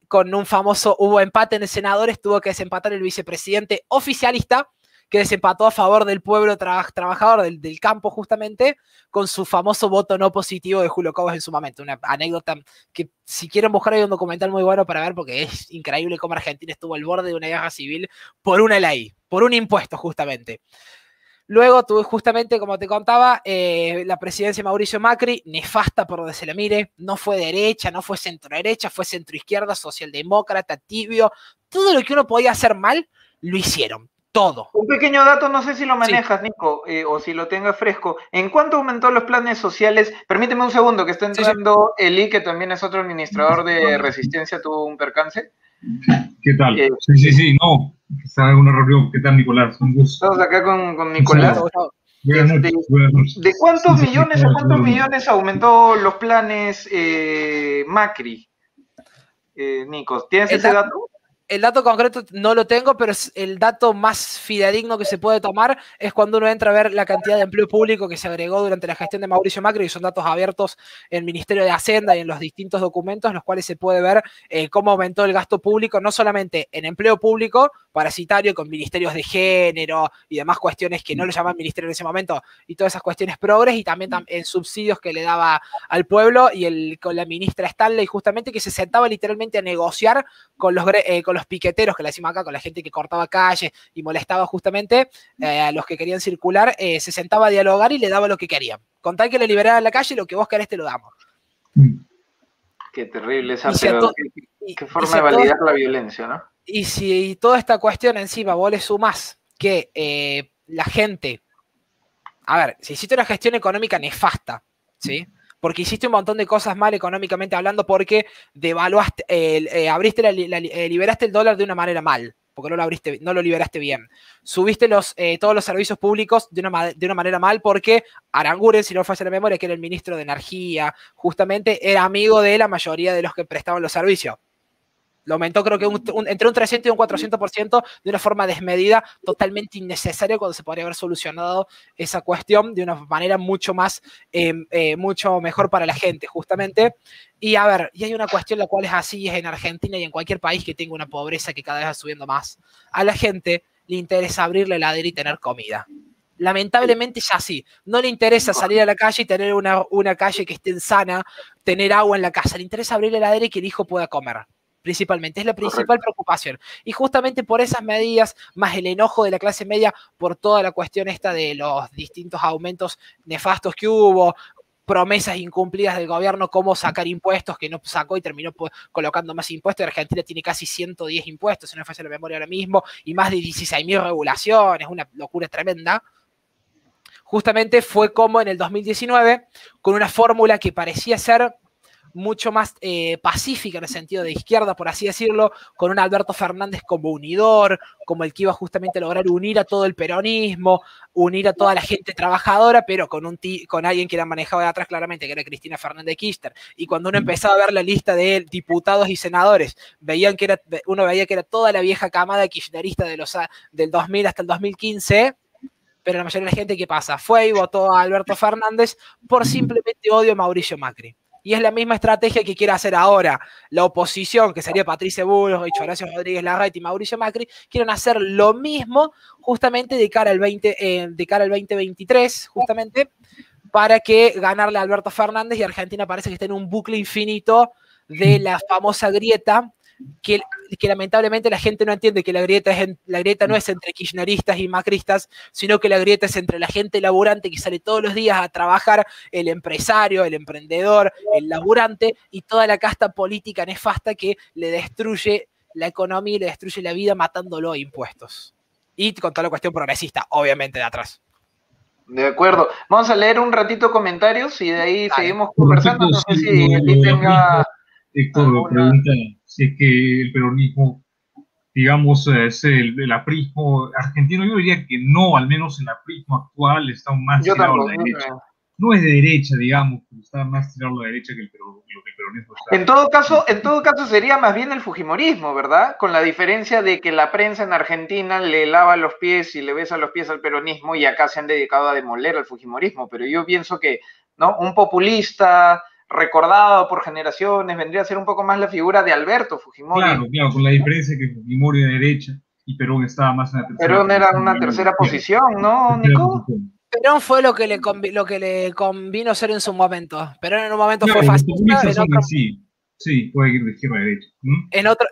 con un famoso, hubo empate en el senadores, tuvo que desempatar el vicepresidente oficialista, que desempató a favor del pueblo trabajador del campo, justamente, con su famoso voto no positivo de Julio Cobos en su momento. Una anécdota que, si quieren buscar, hay un documental muy bueno para ver, porque es increíble cómo Argentina estuvo al borde de una guerra civil por una ley, por un impuesto, justamente. Luego tuve, justamente, como te contaba, la presidencia de Mauricio Macri, nefasta por donde se la mire, no fue derecha, no fue centro derecha, fue centro izquierda, socialdemócrata, tibio, todo lo que uno podía hacer mal, lo hicieron. Todo. Un pequeño dato, no sé si lo manejas, sí, Nico, o si lo tengas fresco. ¿En cuánto aumentó los planes sociales? Permíteme un segundo, que está entrando Eli, que también es otro administrador de Resistencia, tuvo un percance. ¿Qué tal? Sí, no, está en una reunión. ¿Qué tal, Nicolás? Un gusto. Estamos acá con Nicolás. Buenas noches. ¿De cuántos millones a cuántos millones aumentó los planes Macri? Nico, ¿tienes ese dato? El dato concreto no lo tengo, pero el dato más fidedigno que se puede tomar es cuando uno entra a ver la cantidad de empleo público que se agregó durante la gestión de Mauricio Macri, y son datos abiertos en el Ministerio de Hacienda y en los distintos documentos, en los cuales se puede ver cómo aumentó el gasto público, no solamente en empleo público, parasitario, con ministerios de género y demás cuestiones que no lo llaman ministerio en ese momento, y todas esas cuestiones progres, y también en subsidios que le daba al pueblo, y con la ministra Stanley, justamente, que se sentaba literalmente a negociar con los piqueteros, que le decimos acá, con la gente que cortaba calles y molestaba justamente a los que querían circular, se sentaba a dialogar y le daba lo que querían. Con tal que le liberaran la calle, lo que vos querés te lo damos. Qué terrible esa, qué forma de validar la violencia, ¿no? Y si toda esta cuestión encima vos le sumás que la gente, a ver, si hiciste una gestión económica nefasta, ¿sí? Porque hiciste un montón de cosas mal económicamente hablando, porque devaluaste, liberaste el dólar de una manera mal, porque no lo liberaste bien. Subiste todos los servicios públicos de una manera mal, porque Aranguren, si no falla la memoria, que era el ministro de Energía, justamente era amigo de la mayoría de los que prestaban los servicios. Lo aumentó, creo que entre un 300 y un 400% de una forma desmedida, totalmente innecesaria, cuando se podría haber solucionado esa cuestión de una manera mucho mejor para la gente, justamente. Y a ver, y hay una cuestión la cual es así, es en Argentina y en cualquier país que tenga una pobreza que cada vez va subiendo más. A la gente le interesa abrir la heladera y tener comida. Lamentablemente es así. No le interesa salir a la calle y tener una calle que esté sana, tener agua en la casa. Le interesa abrir la heladera y que el hijo pueda comer. Principalmente, es la principal preocupación. Y justamente por esas medidas, más el enojo de la clase media por toda la cuestión esta de los distintos aumentos nefastos que hubo, promesas incumplidas del gobierno, como sacar impuestos que no sacó y terminó colocando más impuestos. Argentina tiene casi 110 impuestos, si no me falla la memoria ahora mismo, y más de 16.000 regulaciones, una locura tremenda. Justamente fue como en el 2019, con una fórmula que parecía ser mucho más pacífica en el sentido de izquierda, por así decirlo, con un Alberto Fernández como unidor, como el que iba justamente a lograr unir a todo el peronismo, unir a toda la gente trabajadora, pero con alguien que era manejado de atrás claramente, que era Cristina Fernández de Kirchner. Y cuando uno empezaba a ver la lista de diputados y senadores, uno veía que era toda la vieja camada kirchnerista del 2000 hasta el 2015, pero la mayoría de la gente, ¿qué pasa? Fue y votó a Alberto Fernández por simplemente odio a Mauricio Macri. Y es la misma estrategia que quiere hacer ahora la oposición, que sería Patricia Bullrich, Horacio Rodríguez Larreta y Mauricio Macri, quieren hacer lo mismo justamente de cara al 2023, justamente, para que ganarle a Alberto Fernández, y Argentina parece que está en un bucle infinito de la famosa grieta, que lamentablemente la gente no entiende que la grieta no es entre kirchneristas y macristas, sino que la grieta es entre la gente laburante que sale todos los días a trabajar, el empresario, el emprendedor, el laburante, y toda la casta política nefasta que le destruye la economía y le destruye la vida matándolo a impuestos. Y con toda la cuestión progresista, obviamente, de atrás. De acuerdo. Vamos a leer un ratito comentarios y de ahí seguimos conversando. No sé si aquí tenga... Héctor pregunta si es que el peronismo, digamos, es el aprismo argentino. Yo diría que no, al menos el aprismo actual está más tirado a la derecha. No es de derecha, digamos, pero está más tirado a la derecha que lo que el peronismo está. En todo caso sería más bien el fujimorismo, ¿verdad? Con la diferencia de que la prensa en Argentina le lava los pies y le besa los pies al peronismo, y acá se han dedicado a demoler al fujimorismo. Pero yo pienso que, ¿no?, un populista recordado por generaciones vendría a ser un poco más la figura de Alberto Fujimori. Claro, con la diferencia que Fujimori de derecha y Perón estaba más en la tercera posición. Perón era una tercera posición, ¿no, Nico? Perón fue lo que le convino ser en su momento. Perón en un momento fue fascista. Sí, puede ir de izquierda a derecha.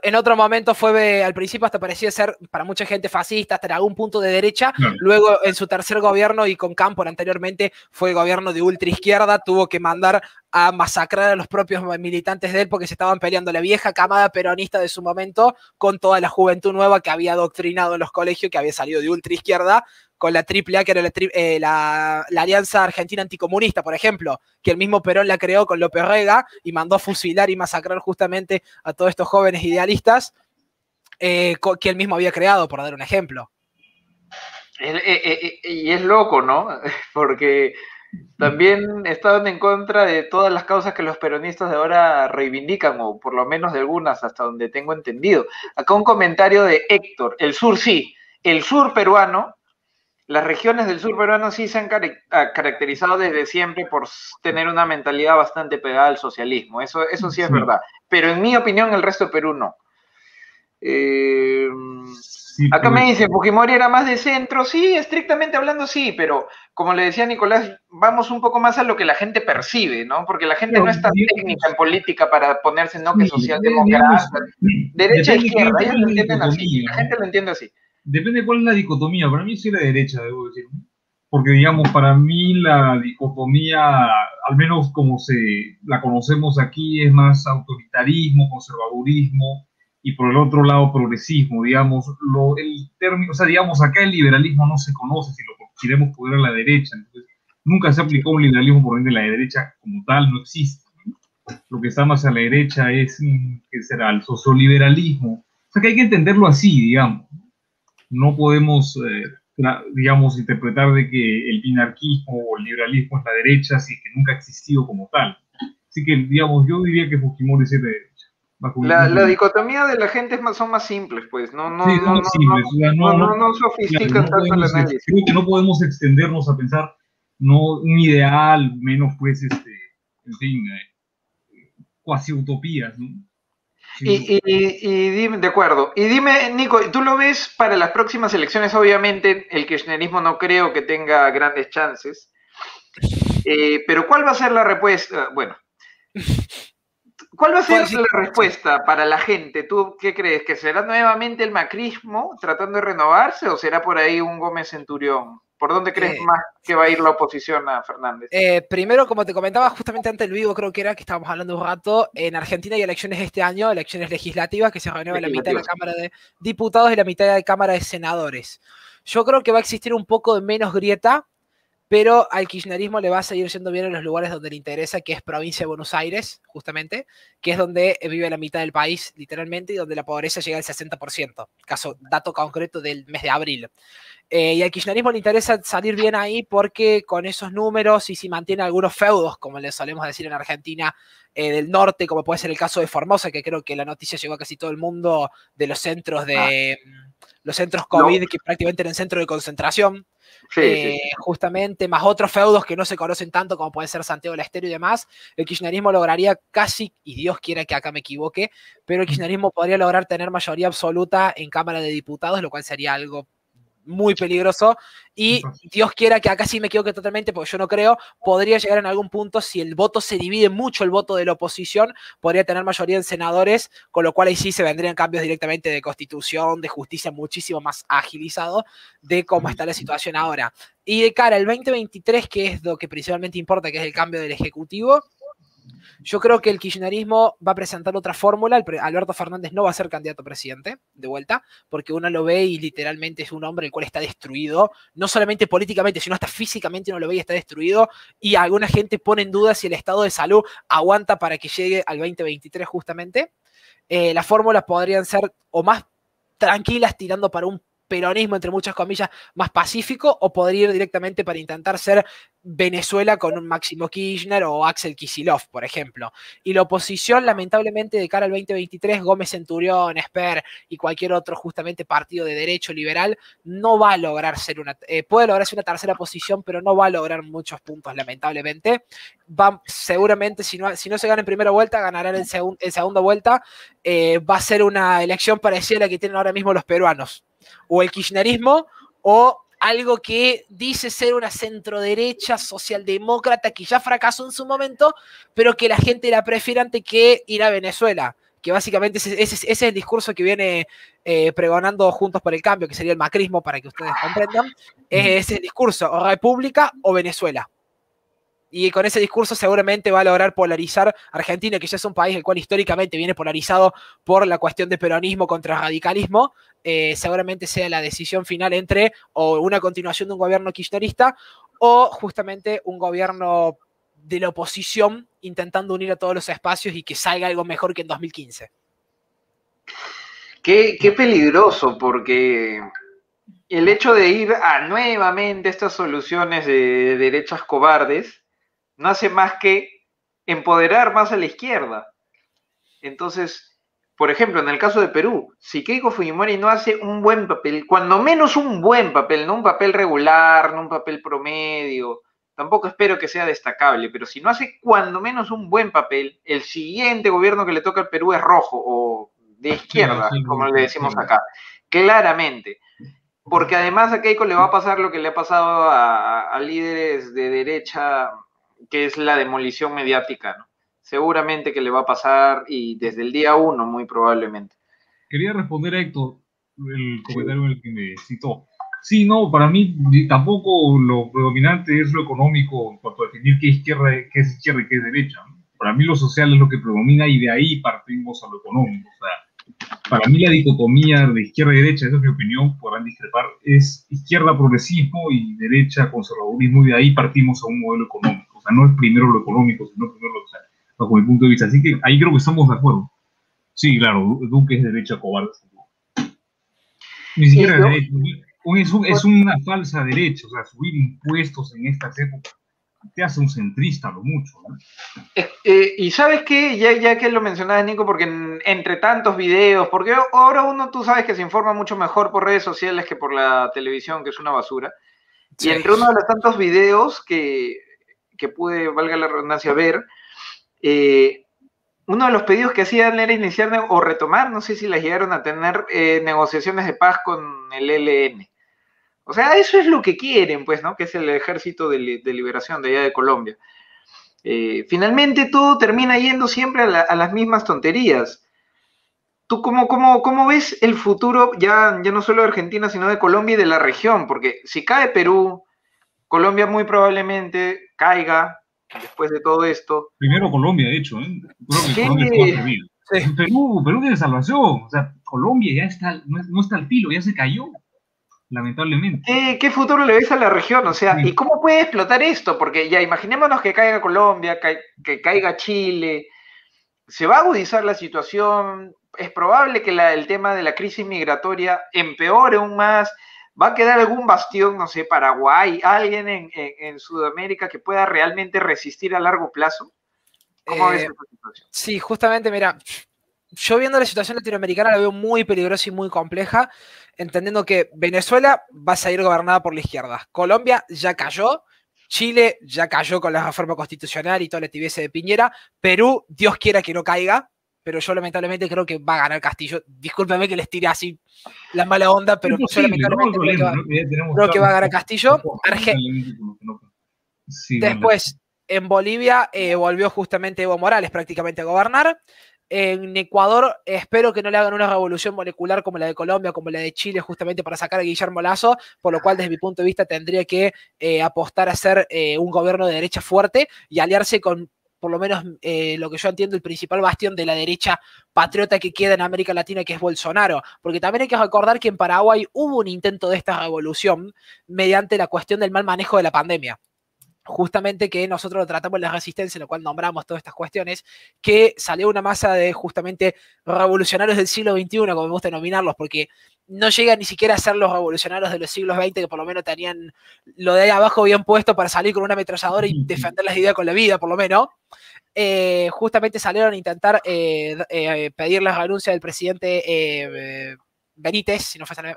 En otro momento fue, al principio hasta parecía ser para mucha gente fascista, hasta en algún punto de derecha. Claro. Luego, en su tercer gobierno, y con Cámpora anteriormente, fue gobierno de ultraizquierda. Tuvo que mandar a masacrar a los propios militantes de él porque se estaban peleando la vieja camada peronista de su momento con toda la juventud nueva que había adoctrinado en los colegios, que había salido de ultraizquierda, con la AAA, que era la Alianza Argentina Anticomunista, por ejemplo, que el mismo Perón la creó con López Rega y mandó a fusilar y masacrar justamente a todos estos jóvenes idealistas que él mismo había creado, por dar un ejemplo. Y es loco, ¿no? Porque también estaban en contra de todas las causas que los peronistas de ahora reivindican, o por lo menos de algunas, hasta donde tengo entendido. Acá un comentario de Héctor: el sur sí, el sur peruano, las regiones del sur peruano sí se han caracterizado desde siempre por tener una mentalidad bastante pegada al socialismo, eso sí es verdad, pero en mi opinión el resto de Perú no. Acá me dice, Fujimori era más de centro, sí, estrictamente hablando sí, pero como le decía Nicolás, vamos un poco más a lo que la gente percibe, ¿no? Porque la gente no es tan técnica en política para ponerse, no, que socialdemócrata, derecha e izquierda, ellos lo entienden así, la gente lo entiende así. Depende de cuál es la dicotomía. Para mí sí la derecha, debo decir. Porque, digamos, para mí la dicotomía, al menos como la conocemos aquí, es más autoritarismo, conservadurismo, y por el otro lado progresismo, digamos. El término, o sea, digamos, acá el liberalismo no se conoce si lo queremos poner a la derecha. Entonces, nunca se aplicó un liberalismo, por ende la derecha como tal no existe. Lo que está más a la derecha es, ¿qué será? El socioliberalismo. O sea, que hay que entenderlo así, digamos. No podemos, digamos, interpretar de que el binarquismo o el liberalismo es la derecha, si es que nunca ha existido como tal. Así que, digamos, yo diría que Fujimori es de derecha. La dicotomía de la gente son más simples, pues. No sofistican tanto el análisis. Creo que no podemos extendernos a pensar un ideal, menos, pues, en fin, cuasi utopías, ¿no? Y dime, de acuerdo. Y dime, Nico, ¿tú lo ves para las próximas elecciones? Obviamente, el kirchnerismo no creo que tenga grandes chances. Pero ¿cuál va a ser la respuesta? Bueno, ¿cuál va a ser la respuesta para la gente? ¿Tú qué crees? ¿Que será nuevamente el macrismo tratando de renovarse o será por ahí un Gómez Centurión? ¿Por dónde crees más que va a ir la oposición a Fernández? Primero, como te comentaba justamente antes del vivo, creo que era que estábamos hablando un rato, en Argentina hay elecciones este año, elecciones legislativas, que se renueva la mitad de la Cámara de Diputados y la mitad de la Cámara de Senadores. Yo creo que va a existir un poco de menos grieta pero al kirchnerismo le va a seguir yendo bien en los lugares donde le interesa, que es provincia de Buenos Aires, justamente, que es donde vive la mitad del país, literalmente, y donde la pobreza llega al 60%, dato concreto del mes de abril. Y al kirchnerismo le interesa salir bien ahí porque con esos números y si mantiene algunos feudos, como le solemos decir en Argentina, del norte, como puede ser el caso de Formosa, que creo que la noticia llegó a casi todo el mundo, de los centros los centros COVID, que prácticamente eran centros de concentración. Sí. Justamente, más otros feudos que no se conocen tanto como puede ser Santiago del Estero y demás, el kirchnerismo lograría casi, y Dios quiera que acá me equivoque, pero el kirchnerismo podría lograr tener mayoría absoluta en Cámara de Diputados, lo cual sería algo muy peligroso, y Dios quiera que acá sí me equivoque totalmente, porque yo no creo, podría llegar en algún punto, si el voto se divide mucho, el voto de la oposición, podría tener mayoría en senadores, con lo cual ahí sí se vendrían cambios directamente de constitución, de justicia, muchísimo más agilizado de cómo está la situación ahora. Y de cara al 2023, que es lo que principalmente importa, que es el cambio del Ejecutivo, yo creo que el kirchnerismo va a presentar otra fórmula. Alberto Fernández no va a ser candidato a presidente, de vuelta, porque uno lo ve y literalmente es un hombre el cual está destruido, no solamente políticamente, sino hasta físicamente uno lo ve y está destruido, y alguna gente pone en duda si el estado de salud aguanta para que llegue al 2023 justamente. Las fórmulas podrían ser o más tranquilas, tirando para un peronismo, entre muchas comillas, más pacífico, o podría ir directamente para intentar ser Venezuela con un Máximo Kirchner o Axel Kicillof, por ejemplo. Y la oposición, lamentablemente, de cara al 2023, Gómez Centurión, Esper y cualquier otro justamente partido de derecho liberal, no va a lograr ser puede lograrse una tercera posición, pero no va a lograr muchos puntos, lamentablemente. Seguramente, si no se gana en primera vuelta, ganarán en segunda vuelta. Va a ser una elección parecida a la que tienen ahora mismo los peruanos. O el kirchnerismo, o algo que dice ser una centroderecha socialdemócrata que ya fracasó en su momento, pero que la gente la prefiere antes que ir a Venezuela. Que básicamente ese es el discurso que viene pregonando Juntos por el Cambio, que sería el macrismo, para que ustedes comprendan. Es el discurso, o República o Venezuela. Y con ese discurso seguramente va a lograr polarizar Argentina, que ya es un país el cual históricamente viene polarizado por la cuestión de peronismo contra radicalismo. Seguramente sea la decisión final entre o una continuación de un gobierno kirchnerista o justamente un gobierno de la oposición intentando unir a todos los espacios y que salga algo mejor que en 2015. Qué peligroso, porque el hecho de ir a nuevamente estas soluciones de derechas cobardes no hace más que empoderar más a la izquierda. Entonces, por ejemplo, en el caso de Perú, si Keiko Fujimori no hace un buen papel, cuando menos un buen papel, no un papel regular, no un papel promedio, tampoco espero que sea destacable, pero si no hace cuando menos un buen papel, el siguiente gobierno que le toca al Perú es rojo o de izquierda, como le decimos acá, claramente. Porque además a Keiko le va a pasar lo que le ha pasado a líderes de derecha, que es la demolición mediática, ¿no? Seguramente que le va a pasar, y desde el día 1 muy probablemente. Quería responder a Héctor el comentario en el que me citó. Sí, no, para mí tampoco lo predominante es lo económico en cuanto a definir qué es izquierda y qué es derecha, ¿no? Para mí lo social es lo que predomina y de ahí partimos a lo económico. O sea, para mí la dicotomía de izquierda y derecha, esa es mi opinión, podrán discrepar, es izquierda progresismo y derecha conservadurismo, y de ahí partimos a un modelo económico. O sea, no es primero lo económico, sino primero lo social, bajo mi punto de vista. Así que ahí creo que estamos de acuerdo. Sí, claro, Duque es derecha cobarde. Ni siquiera es derecha. Es una falsa derecha. O sea, subir impuestos en estas épocas te hace un centrista, lo mucho, ¿no? Y ¿sabes qué? Ya que lo mencionabas, Nico, porque entre tantos videos, porque ahora tú sabes que se informa mucho mejor por redes sociales que por la televisión, que es una basura. Sí. Y entre uno de los tantos videos que pude, valga la redundancia, ver, uno de los pedidos que hacían era iniciar o retomar, no sé si las llegaron a tener, negociaciones de paz con el ELN. O sea, eso es lo que quieren, pues, ¿no? Que es el Ejército de Liberación de allá de Colombia. Finalmente todo termina yendo siempre a las mismas tonterías. ¿Tú cómo ves el futuro ya no solo de Argentina, sino de Colombia y de la región? Porque si cae Perú, Colombia muy probablemente caiga después de todo esto. Primero Colombia, de hecho, ¿eh? Creo que Colombia está Perú tiene salvación. O sea, Colombia ya está, no está al filo, ya se cayó. lamentablemente. ¿Qué futuro le ves a la región? O sea, Sí. ¿y cómo puede explotar esto? Porque ya imaginémonos que caiga Colombia, que caiga Chile, se va a agudizar la situación, es probable que el tema de la crisis migratoria empeore aún más, va a quedar algún bastión, no sé, Paraguay, alguien en Sudamérica que pueda realmente resistir a largo plazo. ¿Cómo ves esta situación? Sí, justamente, mira, yo viendo la situación latinoamericana la veo muy peligrosa y muy compleja, entendiendo que Venezuela va a salir gobernada por la izquierda, Colombia ya cayó, Chile ya cayó con la reforma constitucional y toda la tibieza de Piñera, Perú, Dios quiera que no caiga, pero yo lamentablemente creo que va a ganar Castillo. Discúlpeme que les tire así la mala onda, pero Es yo posible, no hay lamentablemente problema, ¿no? Ya tenemos creo que va a claro ganar Castillo. lamentablemente por lo que no. Sí, bueno. Después, en Bolivia volvió justamente Evo Morales prácticamente a gobernar. En Ecuador espero que no le hagan una revolución molecular como la de Colombia, como la de Chile, justamente para sacar a Guillermo Lasso, por lo cual desde mi punto de vista tendría que apostar a ser un gobierno de derecha fuerte y aliarse con, por lo menos lo que yo entiendo, el principal bastión de la derecha patriota que queda en América Latina, que es Bolsonaro. Porque también hay que recordar que en Paraguay hubo un intento de esta revolución mediante la cuestión del mal manejo de la pandemia. Justamente que nosotros lo tratamos en la resistencia, en lo cual nombramos todas estas cuestiones, que salió una masa de justamente revolucionarios del siglo XXI, como me gusta denominarlos, porque no llegan ni siquiera a ser los revolucionarios de los siglos XX, que por lo menos tenían lo de ahí abajo bien puesto para salir con una ametralladora y defender las ideas con la vida, por lo menos. Justamente salieron a intentar pedir la renuncia del presidente Benítez, si no falla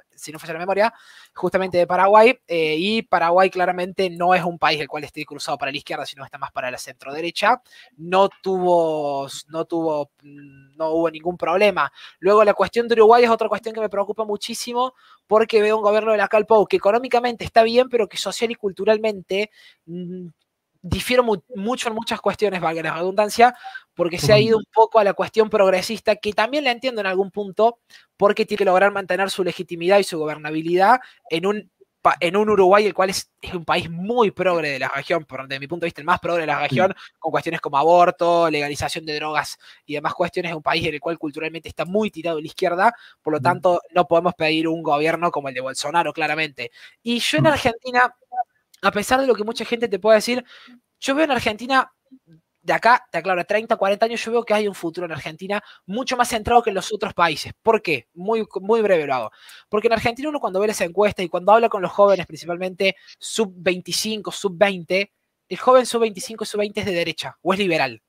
la memoria, justamente de Paraguay, y Paraguay claramente no es un país el cual esté cruzado para la izquierda, sino está más para la centro-derecha, no hubo ningún problema. Luego la cuestión de Uruguay es otra cuestión que me preocupa muchísimo, porque veo un gobierno de la Cal Pou que económicamente está bien, pero que social y culturalmente difiero mucho en muchas cuestiones, valga la redundancia, porque se ha ido un poco a la cuestión progresista, que también la entiendo en algún punto, porque tiene que lograr mantener su legitimidad y su gobernabilidad en un Uruguay, el cual es un país muy progre de la región, desde mi punto de vista el más progre de la región, con cuestiones como aborto, legalización de drogas y demás cuestiones, es un país en el cual culturalmente está muy tirado a la izquierda, por lo tanto no podemos pedir un gobierno como el de Bolsonaro, claramente. Y yo en Argentina, a pesar de lo que mucha gente te puede decir, yo veo en Argentina, de acá, te aclaro, 30, 40 años, yo veo que hay un futuro en Argentina mucho más centrado que en los otros países. ¿Por qué? Muy, muy breve lo hago. Porque en Argentina uno cuando ve las encuestas y cuando habla con los jóvenes, principalmente sub 25, sub 20, el joven sub 25, sub 20 es de derecha o es liberal.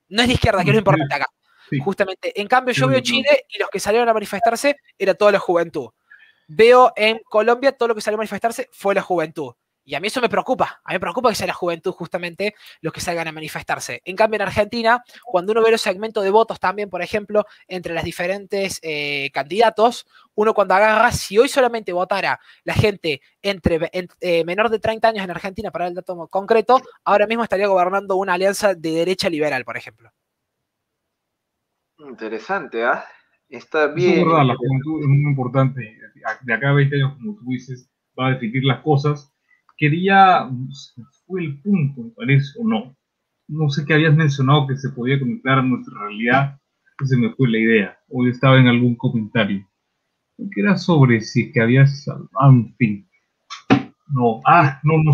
No es de izquierda, que es lo importante acá. Sí. Justamente. En cambio, yo veo Chile y los que salieron a manifestarse era toda la juventud. Veo en Colombia todo lo que salió a manifestarse fue la juventud. Y a mí eso me preocupa. A mí me preocupa que sea la juventud justamente los que salgan a manifestarse. En cambio, en Argentina, cuando uno ve los segmentos de votos también, por ejemplo, entre los diferentes candidatos, uno cuando agarra, si hoy solamente votara la gente menor de 30 años en Argentina, para el dato concreto, ahora mismo estaría gobernando una alianza de derecha liberal, por ejemplo. Interesante, ¿ah? Está bien. Eso es verdad, la juventud es muy importante. De acá a 20 años, como tú dices, va a definir las cosas. Fue el punto, me parece, o no. No sé qué habías mencionado que se podía conectar a nuestra realidad, se me fue la idea. Hoy estaba en algún comentario. Que era sobre si es que habías, en fin. No,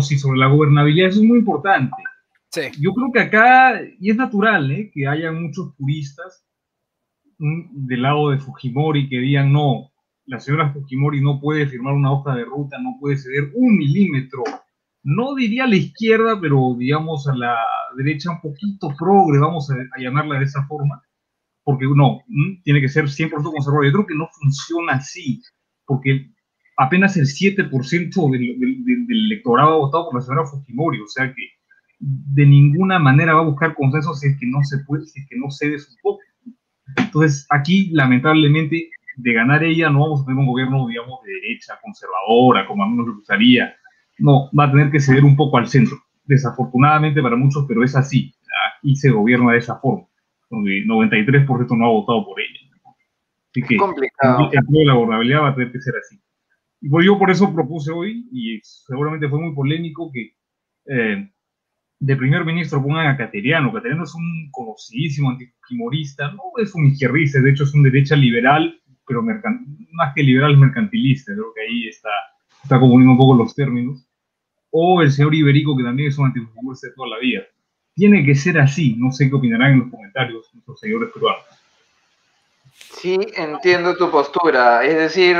sí, sobre la gobernabilidad, eso es muy importante. Sí. Yo creo que acá, y es natural, que haya muchos puristas del lado de Fujimori que digan, no, la señora Fujimori no puede firmar una hoja de ruta, no puede ceder 1 milímetro. No diría a la izquierda, pero digamos a la derecha un poquito progre, vamos a llamarla de esa forma, porque no, tiene que ser 100% conservador. Yo creo que no funciona así, porque apenas el 7% del electorado ha votado por la señora Fujimori, o sea que de ninguna manera va a buscar consenso si es que no se puede, si es que no cede su voto. Entonces, aquí, lamentablemente, de ganar ella, no vamos a tener un gobierno, digamos, de derecha, conservadora, como a mí nos gustaría. No, va a tener que ceder un poco al centro. Desafortunadamente para muchos, pero es así. Aquí se gobierna de esa forma. Donde el 93% no ha votado por ella. Así que complicado. El tema de la gobernabilidad va a tener que ser así. Y pues yo por eso propuse hoy, y seguramente fue muy polémico, que de primer ministro pongan a Cateriano. Cateriano es un conocidísimo antifujimorista, no es un izquierdista, de hecho es un derecha liberal, pero más que liberal, mercantilista. Creo que ahí está está confundiendo un poco los términos, o el señor Iberico, que también es un antifujimorista de toda la vida. Tiene que ser así, no sé qué opinarán en los comentarios nuestros seguidores peruanos. Sí, entiendo tu postura. Es decir,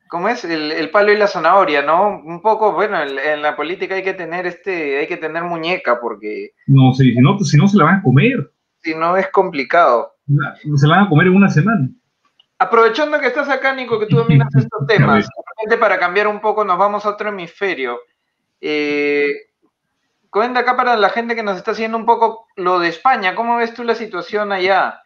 ¿cómo es? El palo y la zanahoria, ¿no? Un poco, bueno, en la política hay que tener hay que tener muñeca, porque No sé, si no se la van a comer. si no es complicado. Se la van a comer en una semana. Aprovechando que estás acá, Nico, que tú dominas estos temas, para cambiar un poco, nos vamos a otro hemisferio. Comenta acá para la gente que nos está haciendo un poco lo de España. ¿Cómo ves tú la situación allá?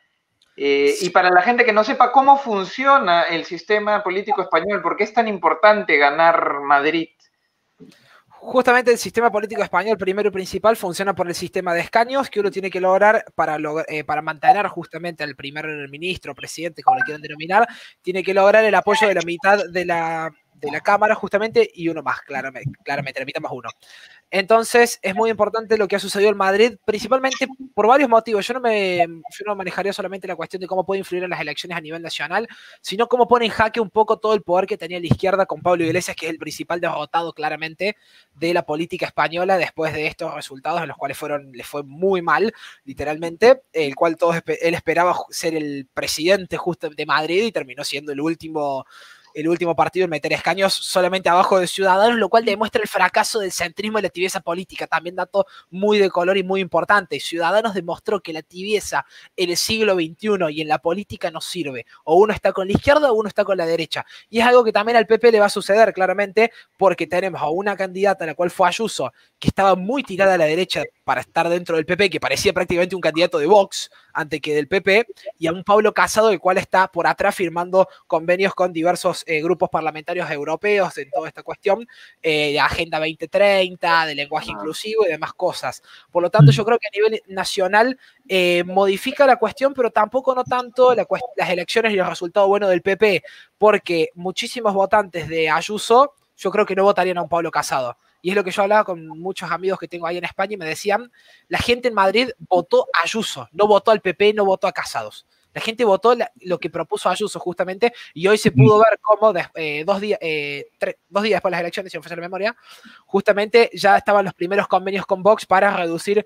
Y para la gente que no sepa cómo funciona el sistema político español, ¿por qué es tan importante ganar Madrid? Justamente el sistema político español, primero y principal, funciona por el sistema de escaños que uno tiene que lograr para mantener justamente al primer ministro, presidente, como le quieran denominar, tiene que lograr el apoyo de la mitad de la Cámara justamente y uno más, claramente, la mitad más uno. Entonces, es muy importante lo que ha sucedido en Madrid, principalmente por varios motivos. Yo no manejaría solamente la cuestión de cómo puede influir en las elecciones a nivel nacional, sino cómo pone en jaque un poco todo el poder que tenía la izquierda con Pablo Iglesias, que es el principal derrotado claramente de la política española después de estos resultados en los cuales les fue muy mal, literalmente, el cual él esperaba ser el presidente justo de Madrid y terminó siendo el último partido en meter escaños solamente abajo de Ciudadanos, lo cual demuestra el fracaso del centrismo y la tibieza política. También dato muy de color y muy importante. Ciudadanos demostró que la tibieza en el siglo XXI y en la política no sirve. O uno está con la izquierda o uno está con la derecha. Y es algo que también al PP le va a suceder claramente porque tenemos a una candidata, la cual fue Ayuso, que estaba muy tirada a la derecha para estar dentro del PP, que parecía prácticamente un candidato de Vox antes que del PP, y a un Pablo Casado, el cual está por atrás firmando convenios con diversos grupos parlamentarios europeos en toda esta cuestión de Agenda 2030, de lenguaje inclusivo y demás cosas. Por lo tanto, yo creo que a nivel nacional modifica la cuestión, pero tampoco no tanto las elecciones y los resultados buenos del PP, porque muchísimos votantes de Ayuso yo creo que no votarían a un Pablo Casado. Y es lo que yo hablaba con muchos amigos que tengo ahí en España y me decían, la gente en Madrid votó a Ayuso, no votó al PP, no votó a Casados. La gente votó lo que propuso Ayuso justamente y hoy se pudo ver cómo 2 días después de las elecciones, si me falla la memoria, justamente ya estaban los primeros convenios con Vox para reducir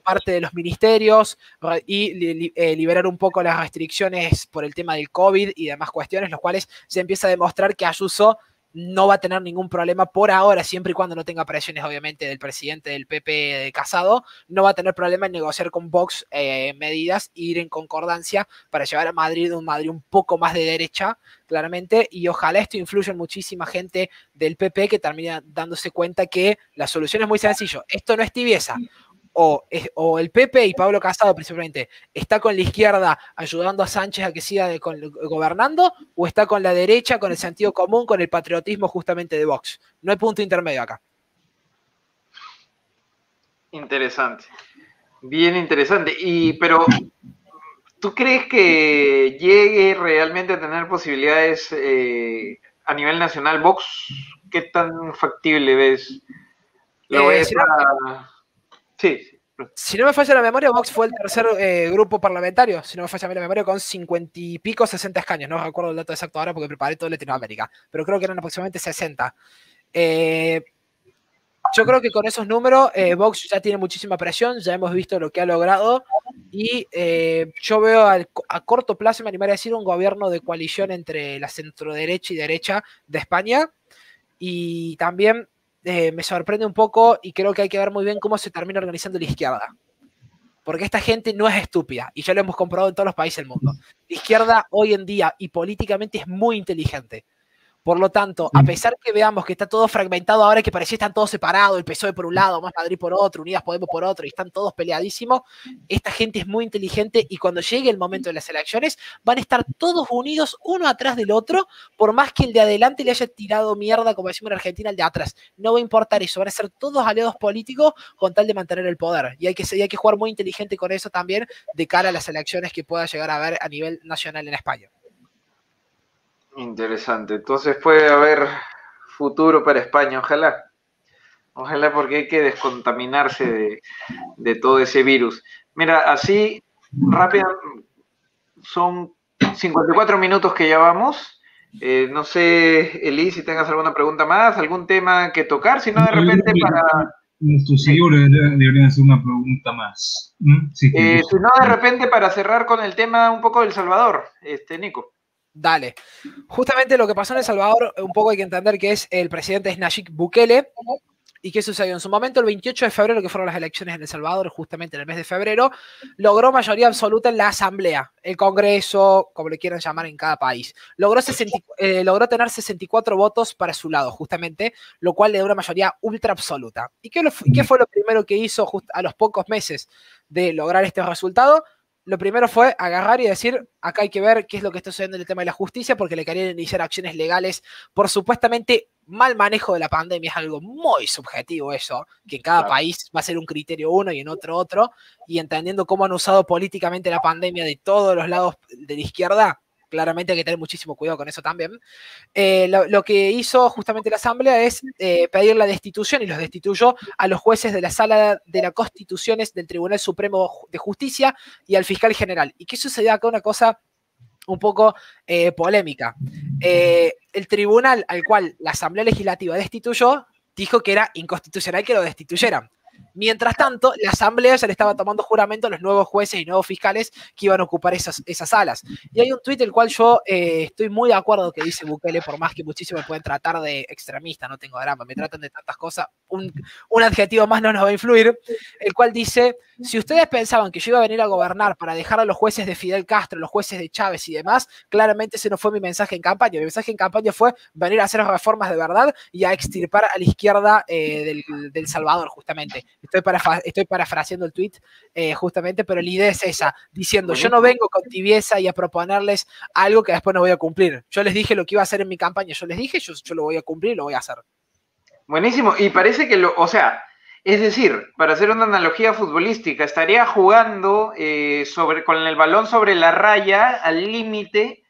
parte de los ministerios y liberar un poco las restricciones por el tema del COVID y demás cuestiones, los cuales se empieza a demostrar que Ayuso no va a tener ningún problema por ahora, siempre y cuando no tenga presiones, obviamente, del presidente del PP de Casado, no va a tener problema en negociar con Vox medidas e ir en concordancia para llevar a Madrid un poco más de derecha, claramente, y ojalá esto influya en muchísima gente del PP que termina dándose cuenta que la solución es muy sencillo. Esto no es tibieza. O el PP y Pablo Casado principalmente está con la izquierda ayudando a Sánchez a que siga gobernando, o está con la derecha, con el sentido común, con el patriotismo justamente de Vox. No hay punto intermedio acá. Interesante. Bien interesante. Pero, ¿tú crees que llegue realmente a tener posibilidades a nivel nacional Vox? ¿Qué tan factible ves? ¿Lo ves? Sí. Si no me falla la memoria, Vox fue el tercer grupo parlamentario, si no me falla la memoria, con 50 y pico, 60 escaños. No recuerdo el dato exacto ahora porque preparé todo Latinoamérica, pero creo que eran aproximadamente 60. Yo creo que con esos números Vox ya tiene muchísima presión, ya hemos visto lo que ha logrado y yo veo a corto plazo, me animaría a decir, un gobierno de coalición entre la centroderecha y derecha de España y también me sorprende un poco y creo que hay que ver muy bien cómo se termina organizando la izquierda. Porque esta gente no es estúpida y ya lo hemos comprobado en todos los países del mundo. La izquierda hoy en día y políticamente es muy inteligente. Por lo tanto, a pesar que veamos que está todo fragmentado ahora, que parecía que están todos separados, el PSOE por un lado, Más Madrid por otro, Unidas Podemos por otro, y están todos peleadísimos, esta gente es muy inteligente y cuando llegue el momento de las elecciones van a estar todos unidos uno atrás del otro, por más que el de adelante le haya tirado mierda, como decimos en Argentina, al de atrás. No va a importar eso, van a ser todos aliados políticos con tal de mantener el poder. Y hay que jugar muy inteligente con eso también de cara a las elecciones que pueda llegar a haber a nivel nacional en España. Interesante. Entonces puede haber futuro para España, ojalá. Ojalá, porque hay que descontaminarse de todo ese virus. Mira, así rápido, son 54 minutos que ya vamos. No sé, Eli, si tengas alguna pregunta más, algún tema que tocar, si no de repente para... Nuestros seguidores deberían hacer una pregunta más. Sí, si no de repente para cerrar con el tema un poco del Salvador, Nico. Dale. Justamente lo que pasó en El Salvador, un poco hay que entender que el presidente es Nayib Bukele. ¿Y qué sucedió? En su momento, el 28 de febrero, que fueron las elecciones en El Salvador, justamente en el mes de febrero, logró mayoría absoluta en la Asamblea, el Congreso, como le quieran llamar en cada país. Logró tener 64 votos para su lado, justamente, lo cual le dio una mayoría ultra absoluta. ¿Y qué fue lo primero que hizo a los pocos meses de lograr este resultado? Lo primero fue agarrar y decir, acá hay que ver qué es lo que está sucediendo en el tema de la justicia, porque le querían iniciar acciones legales por supuestamente mal manejo de la pandemia. Es algo muy subjetivo eso, que en cada país va a ser un criterio uno y en otro, y entendiendo cómo han usado políticamente la pandemia de todos los lados de la izquierda, claramente hay que tener muchísimo cuidado con eso también. Lo que hizo justamente la Asamblea es pedir la destitución, y los destituyó a los jueces de la Sala de las Constituciones del Tribunal Supremo de Justicia y al fiscal general. ¿Y qué sucedió acá? Una cosa un poco polémica. El tribunal al cual la Asamblea Legislativa destituyó dijo que era inconstitucional que lo destituyeran. Mientras tanto, la Asamblea ya le estaba tomando juramento a los nuevos jueces y nuevos fiscales que iban a ocupar esas salas. Y hay un tuit el cual yo estoy muy de acuerdo que dice Bukele, por más que muchísimo me pueden tratar de extremista, no tengo drama, me tratan de tantas cosas, un adjetivo más no nos va a influir, el cual dice, si ustedes pensaban que yo iba a venir a gobernar para dejar a los jueces de Fidel Castro, los jueces de Chávez y demás, claramente ese no fue mi mensaje en campaña. Mi mensaje en campaña fue venir a hacer reformas de verdad y a extirpar a la izquierda del Salvador, justamente. Estoy parafraseando el tuit, justamente, pero la idea es esa, diciendo, yo no vengo con tibieza y a proponerles algo que después no voy a cumplir. Yo les dije lo que iba a hacer en mi campaña, yo les dije, yo lo voy a cumplir y lo voy a hacer. Buenísimo, y parece que o sea, es decir, para hacer una analogía futbolística, estaría jugando con el balón sobre la raya, al límite,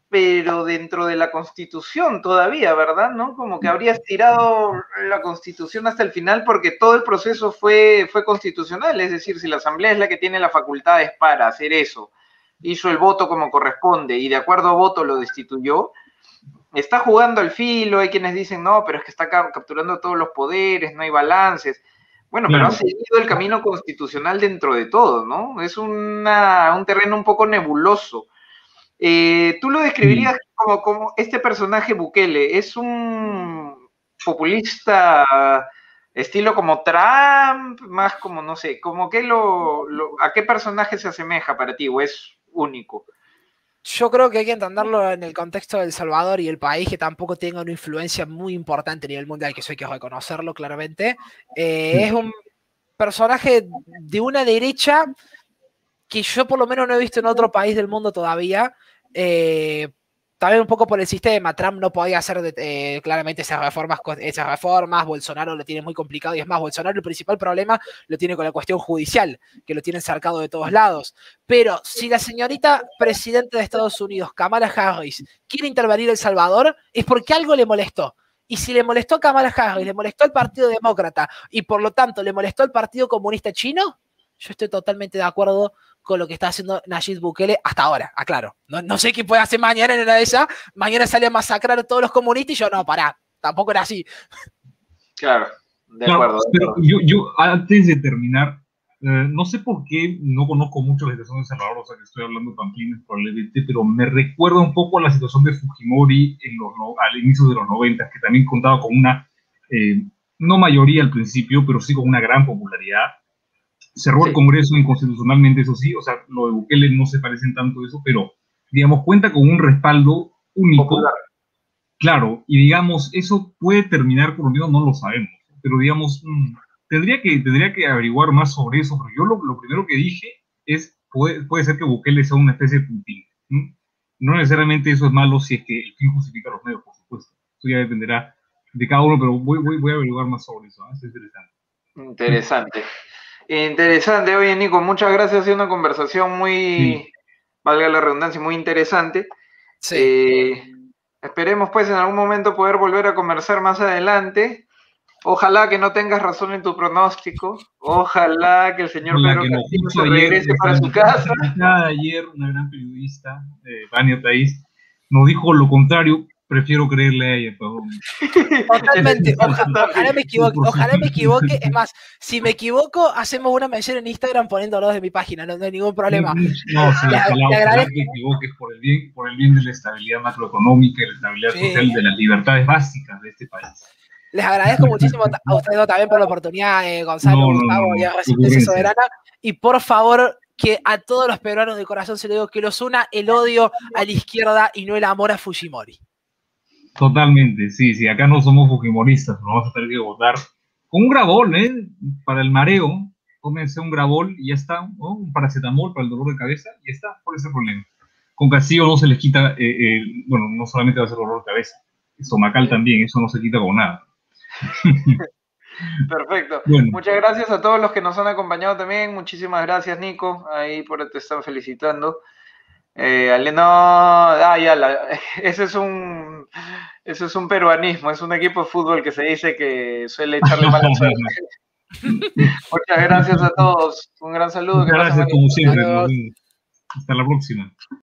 pero dentro de la Constitución todavía, ¿verdad? ¿No? Como que habría estirado la Constitución hasta el final porque todo el proceso fue constitucional, es decir, si la Asamblea es la que tiene las facultades para hacer eso, hizo el voto como corresponde y de acuerdo a voto lo destituyó, está jugando al filo. Hay quienes dicen, no, pero es que está capturando todos los poderes, no hay balances. Bueno, pero ha seguido el camino constitucional dentro de todo, ¿no? Es un terreno un poco nebuloso. ¿Tú lo describirías como este personaje Bukele? ¿Es un populista estilo como Trump? Más como, no sé, como que ¿a qué personaje se asemeja para ti o es único? Yo creo que hay que entenderlo en el contexto de El Salvador y el país, que tampoco tenga una influencia muy importante a nivel mundial, que eso hay que reconocerlo claramente. Es un personaje de una derecha que yo por lo menos no he visto en otro país del mundo todavía. También un poco por el sistema. Trump no podía hacer claramente esas reformas. Bolsonaro lo tiene muy complicado y es más, Bolsonaro el principal problema lo tiene con la cuestión judicial, que lo tienen cercado de todos lados. Pero si la señorita presidenta de Estados Unidos, Kamala Harris, quiere intervenir en El Salvador, es porque algo le molestó. Y si le molestó a Kamala Harris, le molestó al Partido Demócrata y por lo tanto le molestó al Partido Comunista Chino, yo estoy totalmente de acuerdo con lo que está haciendo Nayib Bukele hasta ahora, aclaro. No sé qué puede hacer mañana en una de esas. Mañana sale a masacrar a todos los comunistas y yo, no, pará, tampoco era así. Claro, de acuerdo. Pero yo antes de terminar, no sé por qué no conozco mucho la situación de El Salvador, o sea que estoy hablando también probablemente, pero me recuerda un poco a la situación de Fujimori al inicio de los 90, que también contaba con una, no mayoría al principio, pero sí con una gran popularidad. Cerró el Congreso inconstitucionalmente, eso sí, o sea, lo de Bukele no se parecen tanto a eso, pero, digamos, cuenta con un respaldo único. Popular. Claro, y digamos, eso puede terminar, por lo menos no lo sabemos, pero digamos, tendría que averiguar más sobre eso, pero yo lo primero que dije es, puede ser que Bukele sea una especie de Putin. No necesariamente eso es malo si es que el fin justifica los medios, por supuesto. Eso ya dependerá de cada uno, pero voy a averiguar más sobre eso, ¿eh? Es interesante. Interesante, oye Nico, muchas gracias, ha sido una conversación muy, valga la redundancia, muy interesante. Sí. Esperemos pues en algún momento poder volver a conversar más adelante. Ojalá que no tengas razón en tu pronóstico, ojalá que el señor Pedro Castillo se regrese para su casa. Ayer una gran periodista, Vania Thaís, nos dijo lo contrario, prefiero creerle a ella, perdón. Totalmente, ojalá me equivoque, es más, si me equivoco, hacemos una mención en Instagram poniéndolos de mi página, no hay ningún problema. No, sí, ojalá que equivoques por el bien de la estabilidad macroeconómica y la estabilidad social de las libertades básicas de este país. Les agradezco muchísimo a ustedes también por la oportunidad, Gonzalo, Gustavo y a Resistencia Soberana, y por favor, que a todos los peruanos de corazón se lo digo, que los una el odio a la izquierda y no el amor a Fujimori. Totalmente, sí, acá no somos fujimoristas, no vamos a tener que votar con un Gravol, para el mareo, tómense un Gravol y ya está, ¿no? Un paracetamol para el dolor de cabeza y ya está, por ese problema. Con Castillo no se les quita, bueno, no solamente va a ser dolor de cabeza, estomacal también, eso no se quita con nada. Perfecto. Bueno. Muchas gracias a todos los que nos han acompañado también, muchísimas gracias, Nico, ahí por te están felicitando. Ese es un peruanismo, es un equipo de fútbol que se dice que suele echarle mala suerte. Muchas gracias a todos, un gran saludo. Muchas gracias como siempre. Hasta la próxima.